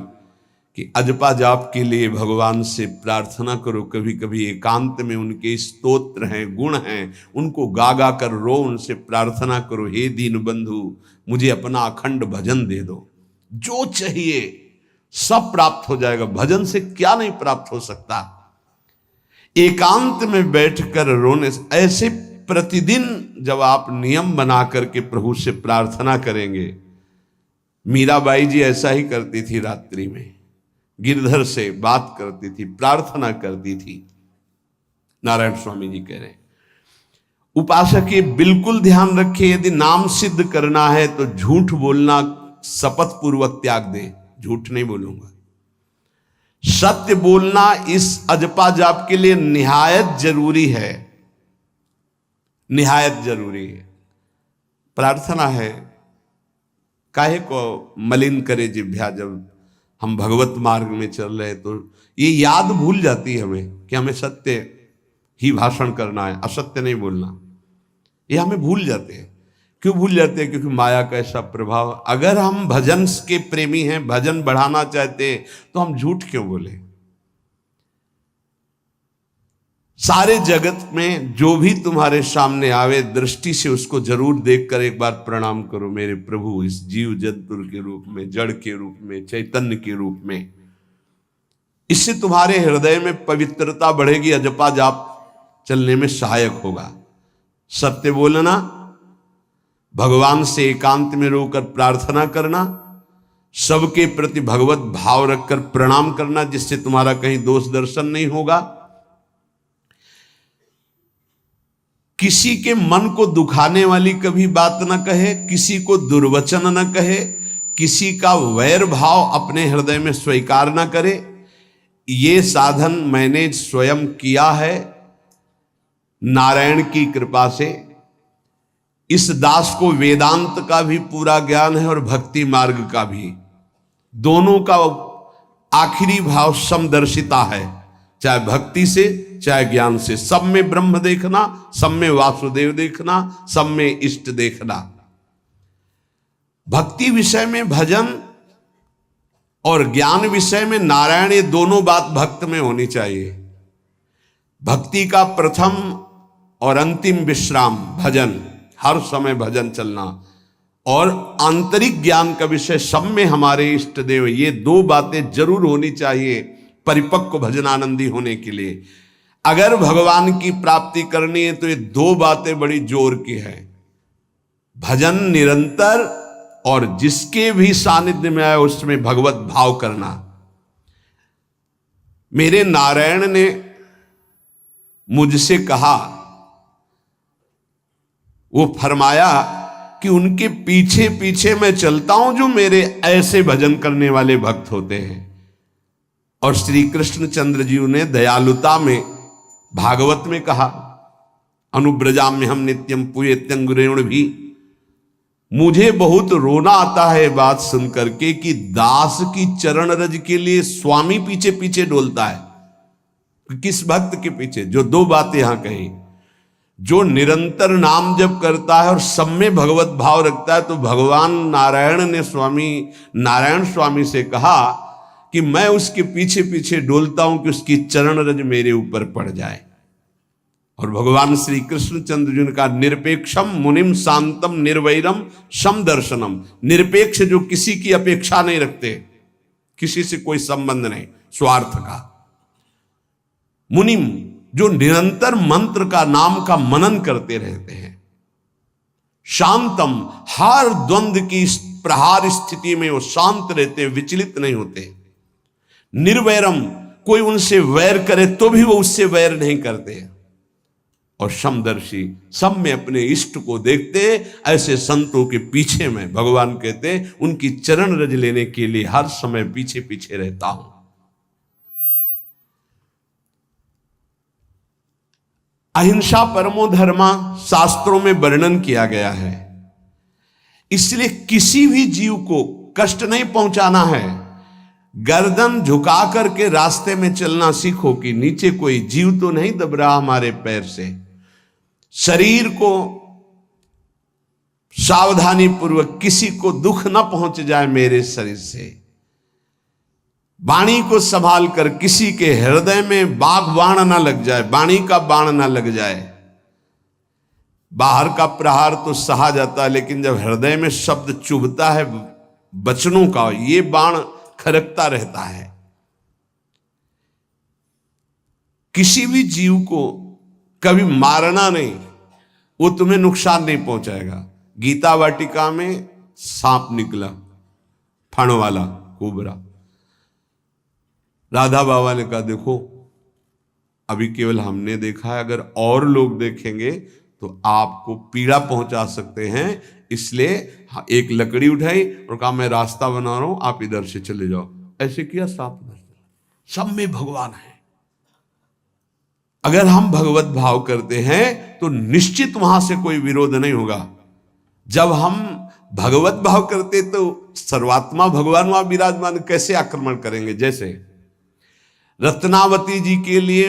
कि अजपा जाप के लिए भगवान से प्रार्थना करो। कभी कभी एकांत में उनके स्तोत्र हैं, गुण हैं, उनको गा गा कर रो, उनसे प्रार्थना करो, हे दीन बंधु मुझे अपना अखंड भजन दे दो। जो चाहिए सब प्राप्त हो जाएगा। भजन से क्या नहीं प्राप्त हो सकता। एकांत में बैठकर रोने से, ऐसे प्रतिदिन जब आप नियम बना करके प्रभु से प्रार्थना करेंगे। मीराबाई जी ऐसा ही करती थी, रात्रि में गिरधर से बात करती थी, प्रार्थना करती थी। नारायण स्वामी जी कह रहे हैं उपासक ये बिल्कुल ध्यान रखे, यदि नाम सिद्ध करना है तो झूठ बोलना शपथ पूर्वक त्याग दे। झूठ नहीं बोलूंगा, सत्य बोलना इस अजपा जाप के लिए निहायत जरूरी है, निहायत जरूरी है। प्रार्थना है, काहे को मलिन करे जिह्वा। जब हम भगवत मार्ग में चल रहे तो ये याद भूल जाती है हमें कि हमें सत्य ही भाषण करना है, असत्य नहीं बोलना। ये हमें भूल जाते हैं। क्यों भूल जाते हैं? क्योंकि माया का ऐसा प्रभाव। अगर हम भजन के प्रेमी हैं, भजन बढ़ाना चाहते हैं, तो हम झूठ क्यों बोले? सारे जगत में जो भी तुम्हारे सामने आवे, दृष्टि से उसको जरूर देखकर एक बार प्रणाम करो। मेरे प्रभु इस जीव जंतु के रूप में, जड़ के रूप में, चैतन्य के रूप में। इससे तुम्हारे हृदय में पवित्रता बढ़ेगी, अजपा जाप चलने में सहायक होगा। सत्य बोलना, भगवान से एकांत में रोकर प्रार्थना करना, सबके प्रति भगवत भाव रखकर प्रणाम करना, जिससे तुम्हारा कहीं दोष दर्शन नहीं होगा। किसी के मन को दुखाने वाली कभी बात न कहे, किसी को दुर्वचन न कहे, किसी का वैर भाव अपने हृदय में स्वीकार न करे। ये साधन मैंने स्वयं किया है नारायण की कृपा से। इस दास को वेदांत का भी पूरा ज्ञान है और भक्ति मार्ग का भी। दोनों का आखिरी भाव समदर्शिता है, चाहे भक्ति से चाहे ज्ञान से। सब में ब्रह्म देखना, सब में वासुदेव देखना, सब में इष्ट देखना। भक्ति विषय में भजन और ज्ञान विषय में नारायण, ये दोनों बात भक्त में होनी चाहिए। भक्ति का प्रथम और अंतिम विश्राम भजन, हर समय भजन चलना, और आंतरिक ज्ञान का विषय सब में हमारे इष्ट देव। ये दो बातें जरूर होनी चाहिए परिपक्व भजनानंदी होने के लिए। अगर भगवान की प्राप्ति करनी है तो ये दो बातें बड़ी जोर की है। भजन निरंतर, और जिसके भी सानिध्य में आए उसमें भगवत भाव करना। मेरे नारायण ने मुझसे कहा, वो फरमाया कि उनके पीछे पीछे मैं चलता हूं जो मेरे ऐसे भजन करने वाले भक्त होते हैं। और श्री कृष्णचंद्र जी ने दयालुता में भागवत में कहा, अनुब्रजाम में हम नित्यम पूयत्यंगुरेण भी। मुझे बहुत रोना आता है बात सुन करके कि दास की चरण रज के लिए स्वामी पीछे पीछे डोलता है। किस भक्त के पीछे? जो दो बातें यहां कही, जो निरंतर नाम जप करता है और सब में भगवत भाव रखता है, तो भगवान नारायण ने नारायण स्वामी से कहा कि मैं उसके पीछे पीछे डोलता हूं कि उसकी चरण रज मेरे ऊपर पड़ जाए। और भगवान श्री कृष्णचंद्र जी ने कहा, निरपेक्षम मुनिम शांतम निर्वैरम सम दर्शनम। निरपेक्ष जो किसी की अपेक्षा नहीं रखते, किसी से कोई संबंध नहीं स्वार्थ का। मुनिम जो निरंतर मंत्र का नाम का मनन करते रहते हैं। शांतम हर द्वंद्व की प्रहार स्थिति में वो शांत रहते, विचलित नहीं होते। निर्वैरम कोई उनसे वैर करे तो भी वो उससे वैर नहीं करते। और समदर्शी सब में अपने इष्ट को देखते। ऐसे संतों के पीछे में भगवान कहते उनकी चरण रज लेने के लिए हर समय पीछे पीछे रहता हूं। अहिंसा परमो धर्मा शास्त्रों में वर्णन किया गया है। इसलिए किसी भी जीव को कष्ट नहीं पहुंचाना है। गर्दन झुका करके रास्ते में चलना सीखो कि नीचे कोई जीव तो नहीं दब रहा हमारे पैर से। शरीर को सावधानी पूर्वक, किसी को दुख न पहुंच जाए मेरे शरीर से। वाणी को संभाल कर, किसी के हृदय में बाघ बाण ना लग जाए, वाणी का बाण ना लग जाए। बाहर का प्रहार तो सहा जाता है, लेकिन जब हृदय में शब्द चुभता है वचनों का, ये बाण खरकता रहता है। किसी भी जीव को कभी मारना नहीं, वो तुम्हें नुकसान नहीं पहुंचाएगा। गीता वाटिका में सांप निकला, फण वाला कोबरा। राधा बाबा ने कहा, देखो अभी केवल हमने देखा है, अगर और लोग देखेंगे तो आपको पीड़ा पहुंचा सकते हैं। इसलिए एक लकड़ी उठाई और कहा, मैं रास्ता बना रहा हूं, आप इधर से चले जाओ। ऐसे किया, सांप उधर चला। सब में भगवान है। अगर हम भगवत भाव करते हैं तो निश्चित वहां से कोई विरोध नहीं होगा। जब हम भगवत भाव करते तो सर्वात्मा भगवान वहां विराजमान, कैसे आक्रमण करेंगे? जैसे रत्नावती जी के लिए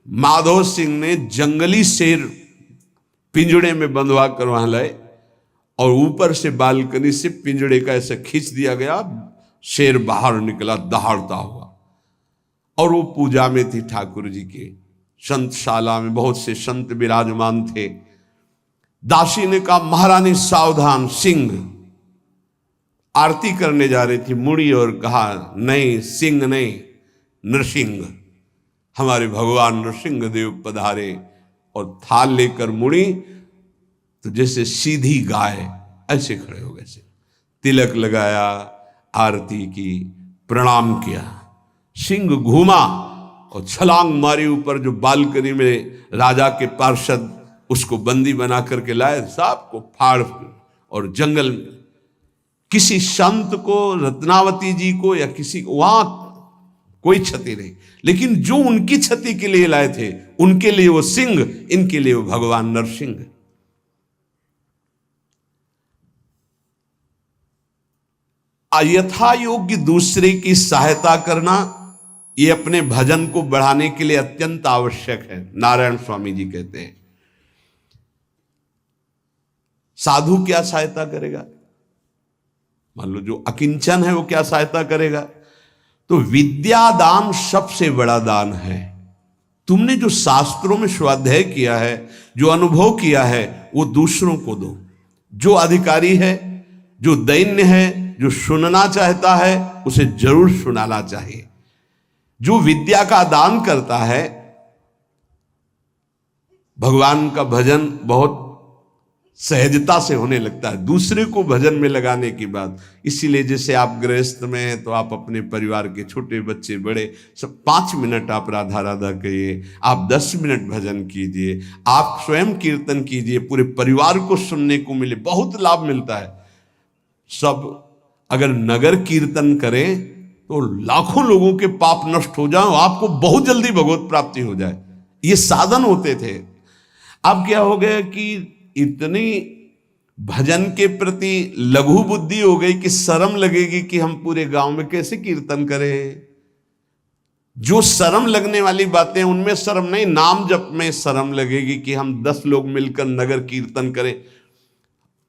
माधव सिंह ने जंगली शेर पिंजड़े में बंधवा कर वहां लाए और ऊपर से बालकनी से पिंजड़े का ऐसा खींच दिया गया, शेर बाहर निकला दहाड़ता हुआ। और वो पूजा में थी ठाकुर जी के। संतशाला में बहुत से संत विराजमान थे। दासी ने कहा, महारानी सावधान, सिंह। आरती करने जा रही थी, मुड़ी और कहा, नहीं सिंह नहीं, नृसिंह। हमारे भगवान नृसिंह देव पधारे। और थाल लेकर मुड़ी तो जैसे सीधी गाय ऐसे खड़े हो गए। तिलक लगाया, आरती की, प्रणाम किया। सिंह घूमा और छलांग मारी ऊपर। जो बालकनी में राजा के पार्षद उसको बंदी बना करके लाए, सांप को फाड़ और जंगल में। किसी संत को, रत्नावती जी को या किसी को वहां कोई क्षति नहीं, लेकिन जो उनकी क्षति के लिए लाए थे उनके लिए वो सिंह, इनके लिए वो भगवान नरसिंह। यथा योग्य दूसरे की सहायता करना, ये अपने भजन को बढ़ाने के लिए अत्यंत आवश्यक है। नारायण स्वामी जी कहते हैं, साधु क्या सहायता करेगा? मान लो जो अकिंचन है वो क्या सहायता करेगा? तो विद्या दान सबसे बड़ा दान है। तुमने जो शास्त्रों में स्वाध्याय किया है, जो अनुभव किया है, वो दूसरों को दो। जो अधिकारी है, जो दैन्य है, जो सुनना चाहता है, उसे जरूर सुनाना चाहिए। जो विद्या का दान करता है, भगवान का भजन बहुत सहजता से होने लगता है दूसरे को भजन में लगाने की बात। इसीलिए जैसे आप गृहस्थ में हैं तो आप अपने परिवार के छोटे बच्चे बड़े सब 5 मिनट आप राधा राधा कहिए, आप 10 मिनट भजन कीजिए, आप स्वयं कीर्तन कीजिए, पूरे परिवार को सुनने को मिले, बहुत लाभ मिलता है। सब अगर नगर कीर्तन करें तो लाखों लोगों के पाप नष्ट हो जाए, आपको बहुत जल्दी भगवत प्राप्ति हो जाए। ये साधन होते थे। अब क्या हो गया कि इतनी भजन के प्रति लघु बुद्धि हो गई कि शर्म लगेगी कि हम पूरे गांव में कैसे कीर्तन करें। जो शर्म लगने वाली बातें उनमें शर्म नहीं, नाम जप में शर्म लगेगी कि हम 10 लोग मिलकर नगर कीर्तन करें।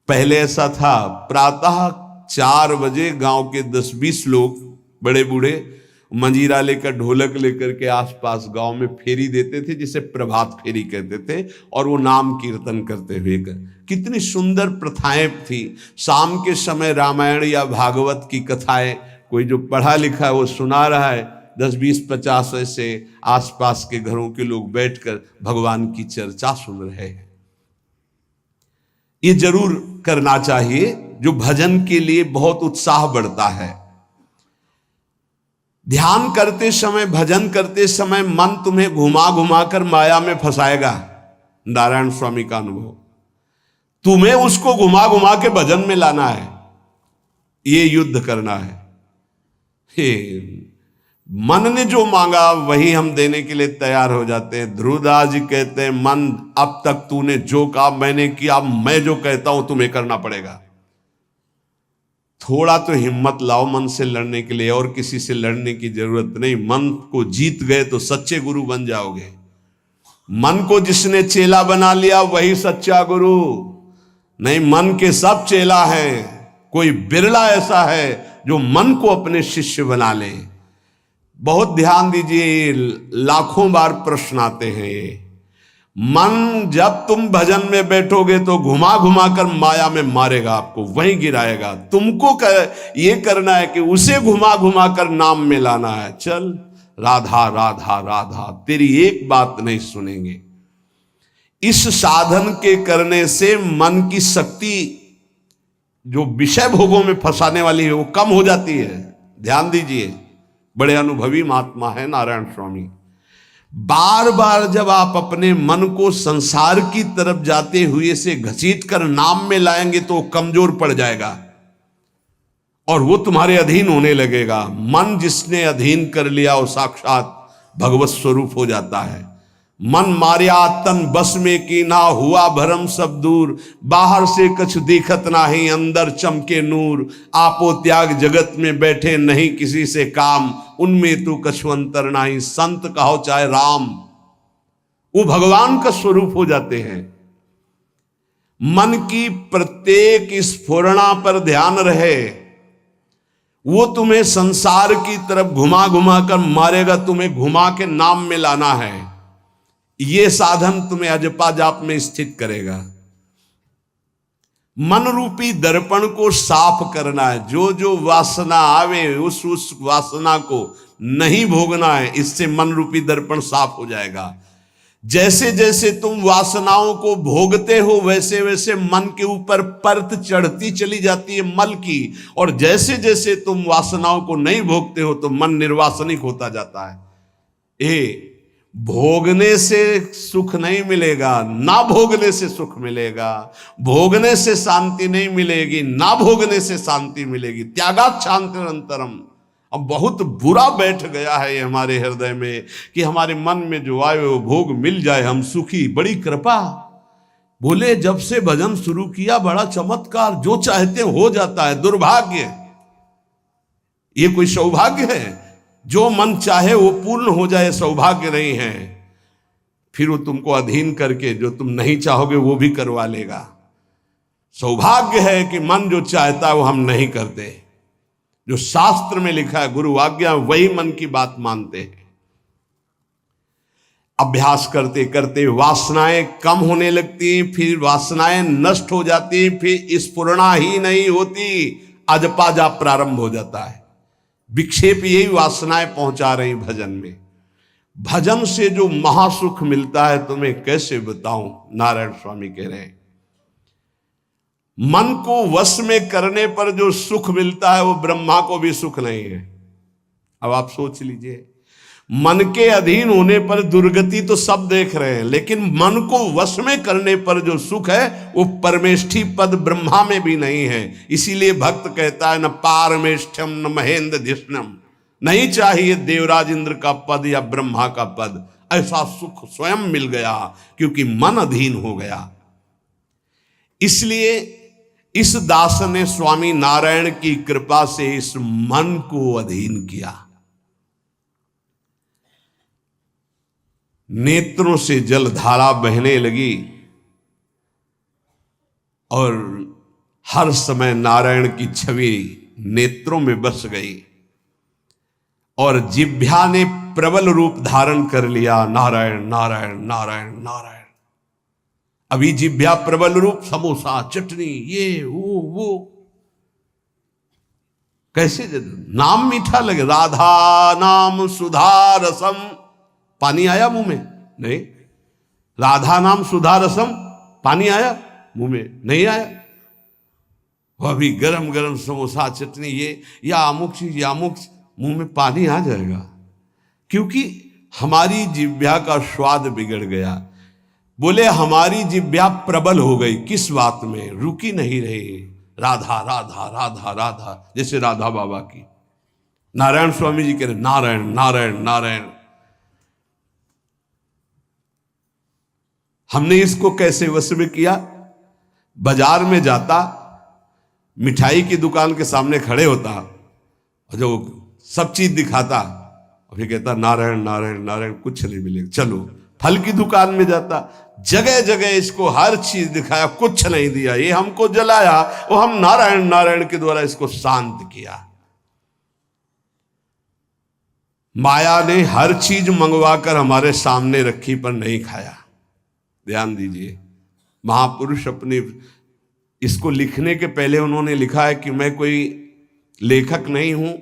पहले ऐसा था, प्रातः 4 बजे गांव के 10-20 लोग बड़े बूढ़े मंजीरा लेकर ढोलक लेकर के आसपास गांव में फेरी देते थे, जिसे प्रभात फेरी कहते थे, और वो नाम कीर्तन करते हुए कितनी सुंदर प्रथाएं थी। शाम के समय रामायण या भागवत की कथाएं कोई जो पढ़ा लिखा है वो सुना रहा है, 10-20-50 ऐसे आसपास के घरों के लोग बैठकर भगवान की चर्चा सुन रहे हैं। ये जरूर करना चाहिए, जो भजन के लिए बहुत उत्साह बढ़ता है। ध्यान करते समय, भजन करते समय मन तुम्हें घुमा घुमा कर माया में फंसाएगा। नारायण स्वामी का अनुभव, तुम्हें उसको घुमा घुमा के भजन में लाना है, ये युद्ध करना है। हे मन ने जो मांगा वही हम देने के लिए तैयार हो जाते हैं। ध्रुवदास जी कहते हैं, मन अब तक तूने जो कहा मैंने किया, मैं जो कहता हूं तुम्हें करना पड़ेगा। थोड़ा तो हिम्मत लाओ मन से लड़ने के लिए, और किसी से लड़ने की जरूरत नहीं। मन को जीत गए तो सच्चे गुरु बन जाओगे। मन को जिसने चेला बना लिया वही सच्चा गुरु नहीं। मन के सब चेला हैं, कोई बिरला ऐसा है जो मन को अपने शिष्य बना ले। बहुत ध्यान दीजिए, लाखों बार प्रश्न आते हैं ये। मन जब तुम भजन में बैठोगे तो घुमा घुमा कर माया में मारेगा, आपको वहीं गिराएगा। तुमको ये करना है कि उसे घुमा घुमा कर नाम में लाना है। चल राधा राधा राधा, तेरी एक बात नहीं सुनेंगे। इस साधन के करने से मन की शक्ति जो विषय भोगों में फंसाने वाली है वो कम हो जाती है। ध्यान दीजिए, बड़े अनुभवी महात्मा है नारायण स्वामी। बार बार जब आप अपने मन को संसार की तरफ जाते हुए से घसीट कर नाम में लाएंगे तो कमजोर पड़ जाएगा और वो तुम्हारे अधीन होने लगेगा। मन जिसने अधीन कर लिया वो साक्षात भगवत स्वरूप हो जाता है। मन मारिया तन बस में की ना, हुआ भरम सब दूर। बाहर से कछ दिखत नाही, अंदर चमके नूर। आपो त्याग जगत में बैठे नहीं किसी से काम, उनमें तू कछु अंतर नाही, संत कहो चाहे राम। वो भगवान का स्वरूप हो जाते हैं। मन की प्रत्येक स्फुरणा पर ध्यान रहे, वो तुम्हें संसार की तरफ घुमा घुमा कर मारेगा, तुम्हें घुमा के नाम में लाना है। ये साधन तुम्हें अजपा जाप में स्थित करेगा। मन रूपी दर्पण को साफ करना है। जो जो वासना आवे उस वासना को नहीं भोगना है। इससे मन रूपी दर्पण साफ हो जाएगा। जैसे जैसे तुम वासनाओं को भोगते हो वैसे वैसे मन के ऊपर परत चढ़ती चली जाती है मल की, और जैसे जैसे तुम वासनाओं को नहीं भोगते हो तो मन निर्वासनिक होता जाता है। भोगने से सुख नहीं मिलेगा, ना भोगने से सुख मिलेगा। भोगने से शांति नहीं मिलेगी, ना भोगने से शांति मिलेगी। त्यागात शांति अंतरम। अब बहुत बुरा बैठ गया है ये हमारे हृदय में कि हमारे मन में जो आए वो भोग मिल जाए, हम सुखी। बड़ी कृपा। बोले जब से भजन शुरू किया बड़ा चमत्कार, जो चाहते हो जाता है। दुर्भाग्य, ये कोई सौभाग्य है? जो मन चाहे वो पूर्ण हो जाए सौभाग्य नहीं है। फिर वो तुमको अधीन करके जो तुम नहीं चाहोगे वो भी करवा लेगा। सौभाग्य है कि मन जो चाहता है वो हम नहीं करते। जो शास्त्र में लिखा है गुरु आज्ञा, वही मन की बात मानते हैं। अभ्यास करते करते वासनाएं कम होने लगती, फिर वासनाएं नष्ट हो जाती, फिर स्फुरणा ही नहीं होती, अजपा जाप प्रारंभ हो जाता है। विक्षेप यही वासनाएं पहुंचा रही भजन में। भजन से जो महासुख मिलता है तुम्हें कैसे बताऊं। नारायण स्वामी कह रहे हैं, मन को वश में करने पर जो सुख मिलता है वो ब्रह्मा को भी सुख नहीं है। अब आप सोच लीजिए, मन के अधीन होने पर दुर्गति तो सब देख रहे हैं, लेकिन मन को वश में करने पर जो सुख है वो परमेष्ठी पद ब्रह्मा में भी नहीं है। इसीलिए भक्त कहता है न पारमेष्ठ्यम न महेंद्र धिष्णम, नहीं चाहिए देवराज इंद्र का पद या ब्रह्मा का पद। ऐसा सुख स्वयं मिल गया क्योंकि मन अधीन हो गया। इसलिए इस दास ने स्वामी नारायण की कृपा से इस मन को अधीन किया। नेत्रों से जलधारा बहने लगी और हर समय नारायण की छवि नेत्रों में बस गई और जिह्वा ने प्रबल रूप धारण कर लिया। नारायण नारायण नारायण नारायण। अभी जिह्वा प्रबल रूप, समोसा चटनी ये वो कैसे नाम मीठा लगे। राधा नाम सुधा रसम, पानी आया मुंह में? नहीं। राधा नाम सुधा रसम, पानी आया मुंह में? नहीं आया। वह भी गरम गरम समोसा चटनी ये या अमुक चीज या अमुक, मुंह में पानी आ जाएगा, क्योंकि हमारी जिह्वा का स्वाद बिगड़ गया। बोले हमारी जिह्वा प्रबल हो गई। किस बात में? रुकी नहीं रही। राधा राधा राधा राधा, जैसे राधा बाबा की। नारायण स्वामी जी कह रहे नारायण नारायण नारायण। हमने इसको कैसे वश में किया? बाजार में जाता, मिठाई की दुकान के सामने खड़े होता, जो सब चीज दिखाता, और फिर कहता नारायण नारायण नारायण, कुछ नहीं मिलेगा, चलो। फल की दुकान में जाता, जगह जगह इसको हर चीज दिखाया, कुछ नहीं दिया, ये हमको जलाया, वो हम नारायण नारायण के द्वारा इसको शांत किया। माया ने हर चीज मंगवाकर हमारे सामने रखी पर नहीं खाया। ध्यान दीजिए, महापुरुष अपने इसको लिखने के पहले उन्होंने लिखा है कि मैं कोई लेखक नहीं हूं,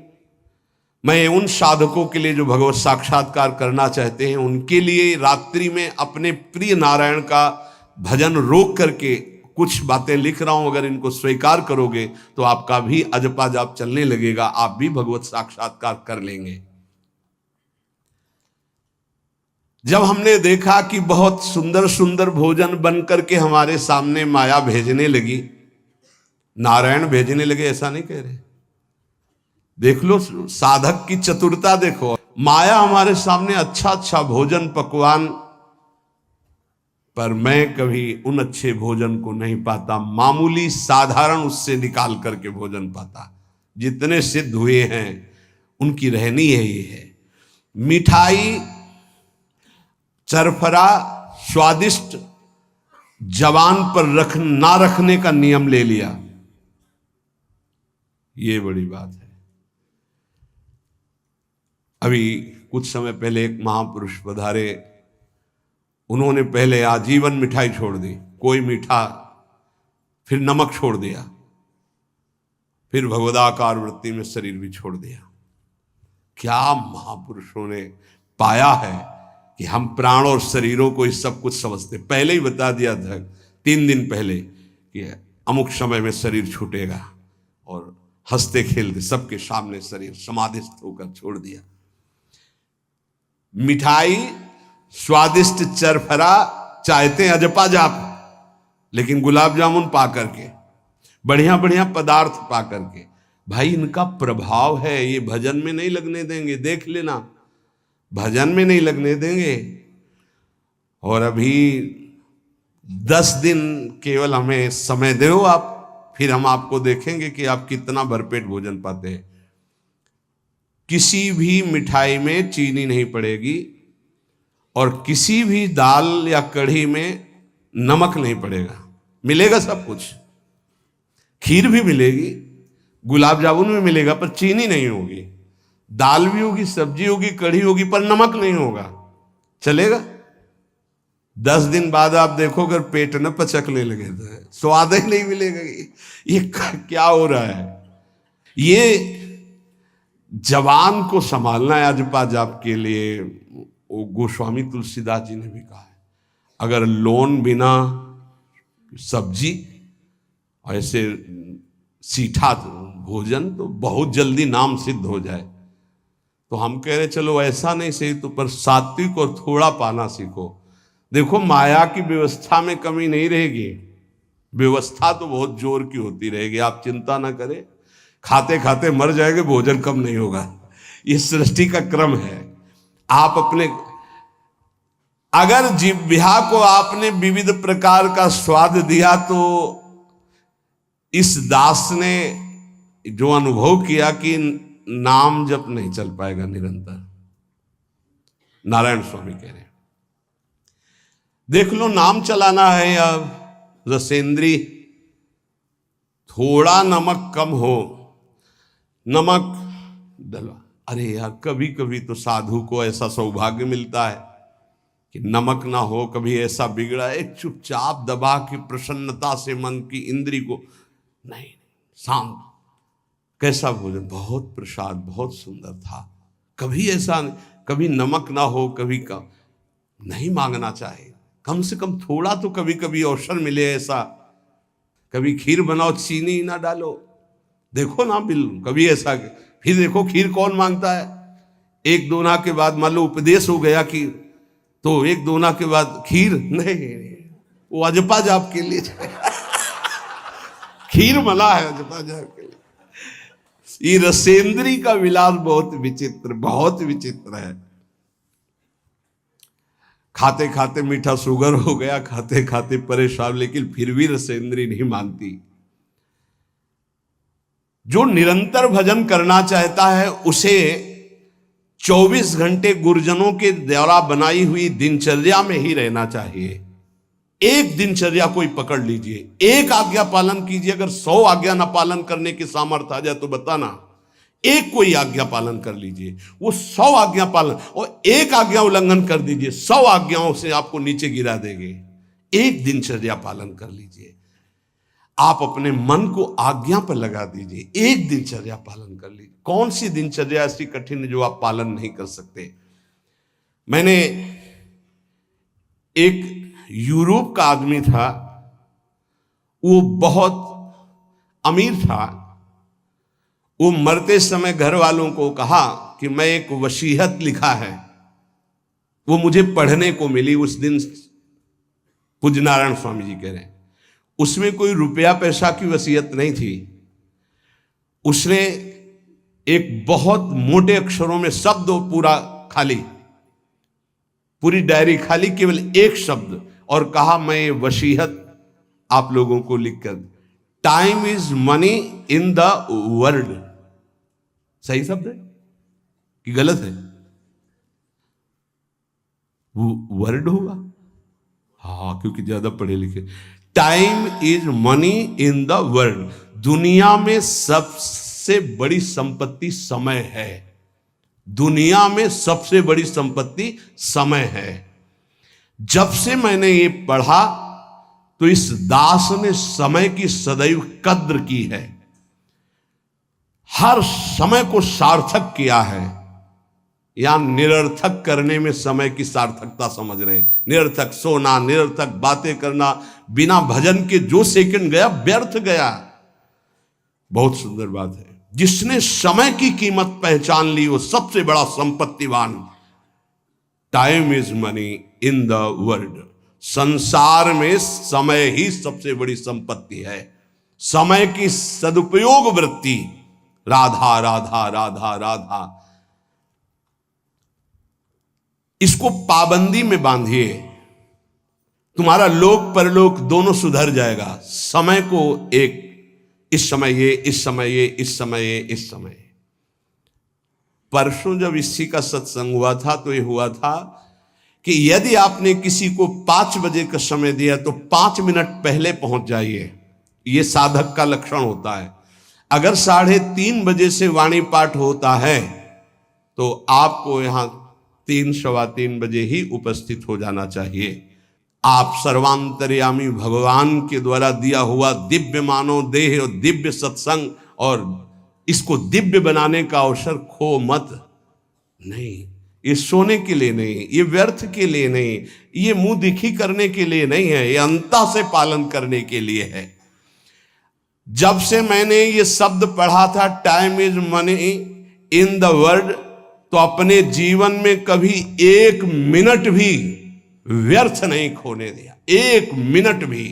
मैं उन साधकों के लिए जो भगवत साक्षात्कार करना चाहते हैं उनके लिए रात्रि में अपने प्रिय नारायण का भजन रोक करके कुछ बातें लिख रहा हूं। अगर इनको स्वीकार करोगे तो आपका भी अजपा जाप चलने लगेगा, आप भी भगवत साक्षात्कार कर लेंगे। जब हमने देखा कि बहुत सुंदर सुंदर भोजन बन करके हमारे सामने माया भेजने लगी, नारायण भेजने लगे, ऐसा नहीं कह रहे, देख लो साधक की चतुरता देखो। माया हमारे सामने अच्छा अच्छा भोजन पकवान, पर मैं कभी उन अच्छे भोजन को नहीं पाता, मामूली साधारण उससे निकाल करके भोजन पाता। जितने सिद्ध हुए हैं उनकी रहनी यही है। मिठाई चरफरा स्वादिष्ट जवान पर ना रखने का नियम ले लिया, ये बड़ी बात है। अभी कुछ समय पहले एक महापुरुष पधारे, उन्होंने पहले आजीवन मिठाई छोड़ दी, कोई मीठा, फिर नमक छोड़ दिया, फिर भगवदाकार वृत्ति में शरीर भी छोड़ दिया। क्या महापुरुषों ने पाया है कि हम प्राण और शरीरों को इस सब कुछ समझते। पहले ही बता दिया था 3 दिन पहले कि अमुक समय में शरीर छूटेगा, और हंसते खेलते सबके सामने शरीर समाधिस्थ होकर छोड़ दिया। मिठाई स्वादिष्ट चरफरा चाहते अजपा जाप, लेकिन गुलाब जामुन पा करके, बढ़िया बढ़िया पदार्थ पा करके, भाई इनका प्रभाव है, ये भजन में नहीं लगने देंगे, देख लेना, भजन में नहीं लगने देंगे। और अभी 10 दिन केवल हमें समय दो आप, फिर हम आपको देखेंगे कि आप कितना भरपेट भोजन पाते हैं। किसी भी मिठाई में चीनी नहीं पड़ेगी और किसी भी दाल या कढ़ी में नमक नहीं पड़ेगा, मिलेगा सब कुछ। खीर भी मिलेगी, गुलाब जामुन भी मिलेगा, पर चीनी नहीं होगी। दाल भी होगी, सब्जी होगी, कढ़ी होगी, पर नमक नहीं होगा, चलेगा। 10 दिन बाद आप देखो अगर पेट न पचकने लगे तो स्वाद ही नहीं मिलेगा। ये क्या हो रहा है? ये जवान को संभालना है अजपा जाप के लिए। वो गोस्वामी तुलसीदास जी ने भी कहा है, अगर लोन बिना सब्जी और ऐसे सीठा भोजन तो बहुत जल्दी नाम सिद्ध हो जाए। तो हम कह रहे चलो ऐसा नहीं सही तो पर सात्विक और थोड़ा पाना सीखो। देखो माया की व्यवस्था में कमी नहीं रहेगी, व्यवस्था तो बहुत जोर की होती रहेगी, आप चिंता ना करें। खाते खाते मर जाएंगे, भोजन कम नहीं होगा, ये सृष्टि का क्रम है। आप अपने अगर जिह्वा को आपने विविध प्रकार का स्वाद दिया तो इस दास ने जो अनुभव किया कि नाम जप नहीं चल पाएगा निरंतर, नारायण स्वामी कह रहे हैं देख लो नाम चलाना है या रसेंद्री, थोड़ा नमक कम हो, नमक डलवा। अरे यार कभी कभी तो साधु को ऐसा सौभाग्य मिलता है कि नमक ना हो, कभी ऐसा बिगड़ा है चुपचाप दबा के प्रसन्नता से मन की इंद्री को नहीं शांत, कैसा भोजन, बहुत प्रसाद, बहुत सुंदर था। कभी ऐसा नहीं, कभी नमक ना हो, कभी कम नहीं मांगना चाहिए, कम से कम थोड़ा तो कभी कभी अवसर मिले ऐसा। कभी खीर बनाओ चीनी ना डालो, देखो ना बिल कभी ऐसा, फिर देखो खीर कौन मांगता है। एक दोना के बाद मान लो उपदेश हो गया कि तो एक दोना के बाद खीर नहीं, वो अजपा जाप के लिए खीर मना है अजपा जाप के लिए। ये रसेंद्री का विलास बहुत विचित्र, बहुत विचित्र है। खाते खाते मीठा शुगर हो गया, खाते खाते परेशान, लेकिन फिर भी रसेंद्री नहीं मानती। जो निरंतर भजन करना चाहता है उसे 24 घंटे गुरुजनों के द्वारा बनाई हुई दिनचर्या में ही रहना चाहिए। एक दिनचर्या कोई पकड़ लीजिए, एक आज्ञा पालन कीजिए। अगर 100 आज्ञा ना पालन करने की सामर्थ्य आ जाए तो बताना, एक कोई आज्ञा पालन कर लीजिए, वो 100 आज्ञा पालन, और एक आज्ञा उल्लंघन कर दीजिए, 100 आज्ञाओं से आपको नीचे गिरा देंगे। एक दिनचर्या पालन कर लीजिए, आप अपने मन को आज्ञा पर लगा दीजिए, एक दिनचर्या पालन कर लीजिए। कौन सी दिनचर्या ऐसी कठिन है जो आप पालन नहीं कर सकते। मैंने एक यूरोप का आदमी था, वो बहुत अमीर था, वो मरते समय घर वालों को कहा कि मैं एक वसीयत लिखा है, वो मुझे पढ़ने को मिली उस दिन। पूज्य नारायण स्वामी जी कह रहे हैं उसमें कोई रुपया पैसा की वसीयत नहीं थी। उसने एक बहुत मोटे अक्षरों में शब्द पूरा खाली, पूरी डायरी खाली, केवल एक शब्द, और कहा मैं ये वसीयत आप लोगों को लिखकर, time is money in the world. सही शब्द है कि गलत है? वर्ड होगा, हाँ, क्योंकि ज्यादा पढ़े लिखे। Time is money in the world. दुनिया में सबसे बड़ी संपत्ति समय है। दुनिया में सबसे बड़ी संपत्ति समय है। जब से मैंने ये पढ़ा तो इस दास ने समय की सदैव कद्र की है, हर समय को सार्थक किया है। या निरर्थक करने में समय की सार्थकता समझ रहे हैं। निरर्थक सोना, निरर्थक बातें करना, बिना भजन के जो सेकंड गया व्यर्थ गया। बहुत सुंदर बात है। जिसने समय की कीमत पहचान ली वो सबसे बड़ा संपत्तिवान। Time is money in the world. संसार में समय ही सबसे बड़ी संपत्ति है। समय की सदुपयोग वृत्ति, राधा राधा राधा राधा, इसको पाबंदी में बांधिए, तुम्हारा लोक परलोक दोनों सुधर जाएगा। समय को एक, इस समय ये, इस समय ये, इस समय ये, इस समय। परसों जब इसी का सत्संग हुआ था तो ये हुआ था कि यदि आपने किसी को 5 बजे का समय दिया तो 5 मिनट पहले पहुंच जाइए। ये साधक का लक्षण होता है। अगर 3:30 बजे से वाणी पाठ होता है तो आपको यहां 3 सवा 3 बजे ही उपस्थित हो जाना चाहिए। आप सर्वांतर्यामी भगवान के द्वारा दिया हुआ दिव्य मानव देह और दिव्य सत्संग और इसको दिव्य बनाने का अवसर खो मत। नहीं, ये सोने के लिए नहीं, ये व्यर्थ के लिए नहीं, ये मुंह दिखी करने के लिए नहीं है, ये अंता से पालन करने के लिए है। जब से मैंने ये शब्द पढ़ा था time is money in the world, तो अपने जीवन में कभी 1 मिनट भी व्यर्थ नहीं खोने दिया। 1 मिनट भी।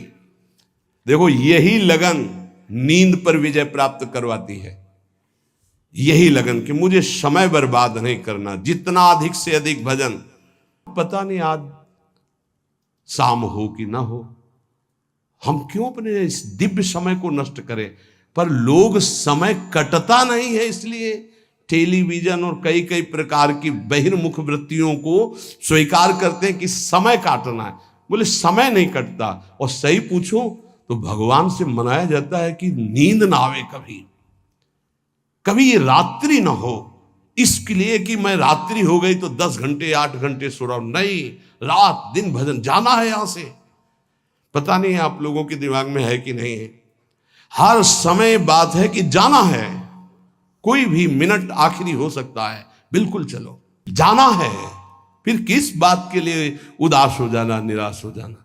देखो यही लगन नींद पर विजय प्राप्त करवाती है। यही लगन कि मुझे समय बर्बाद नहीं करना, जितना अधिक से अधिक भजन। पता नहीं आज शाम हो कि ना हो, हम क्यों अपने इस दिव्य समय को नष्ट करें? पर लोग समय कटता नहीं है, इसलिए टेलीविजन और कई कई प्रकार की बहिर्मुख वृत्तियों को स्वीकार करते हैं कि समय काटना है। बोले समय नहीं कटता। और सही पूछो तो भगवान से मनाया जाता है कि नींद ना आवे, कभी कभी ये रात्रि ना हो, इसके लिए कि मैं रात्रि हो गई तो 10 घंटे 8 घंटे सो रहा हूं। नहीं, रात दिन भजन, जाना है यहां से। पता नहीं आप लोगों के दिमाग में है कि नहीं है, हर समय बात है कि जाना है। कोई भी मिनट आखिरी हो सकता है, बिल्कुल चलो, जाना है। फिर किस बात के लिए उदास हो जाना, निराश हो जाना?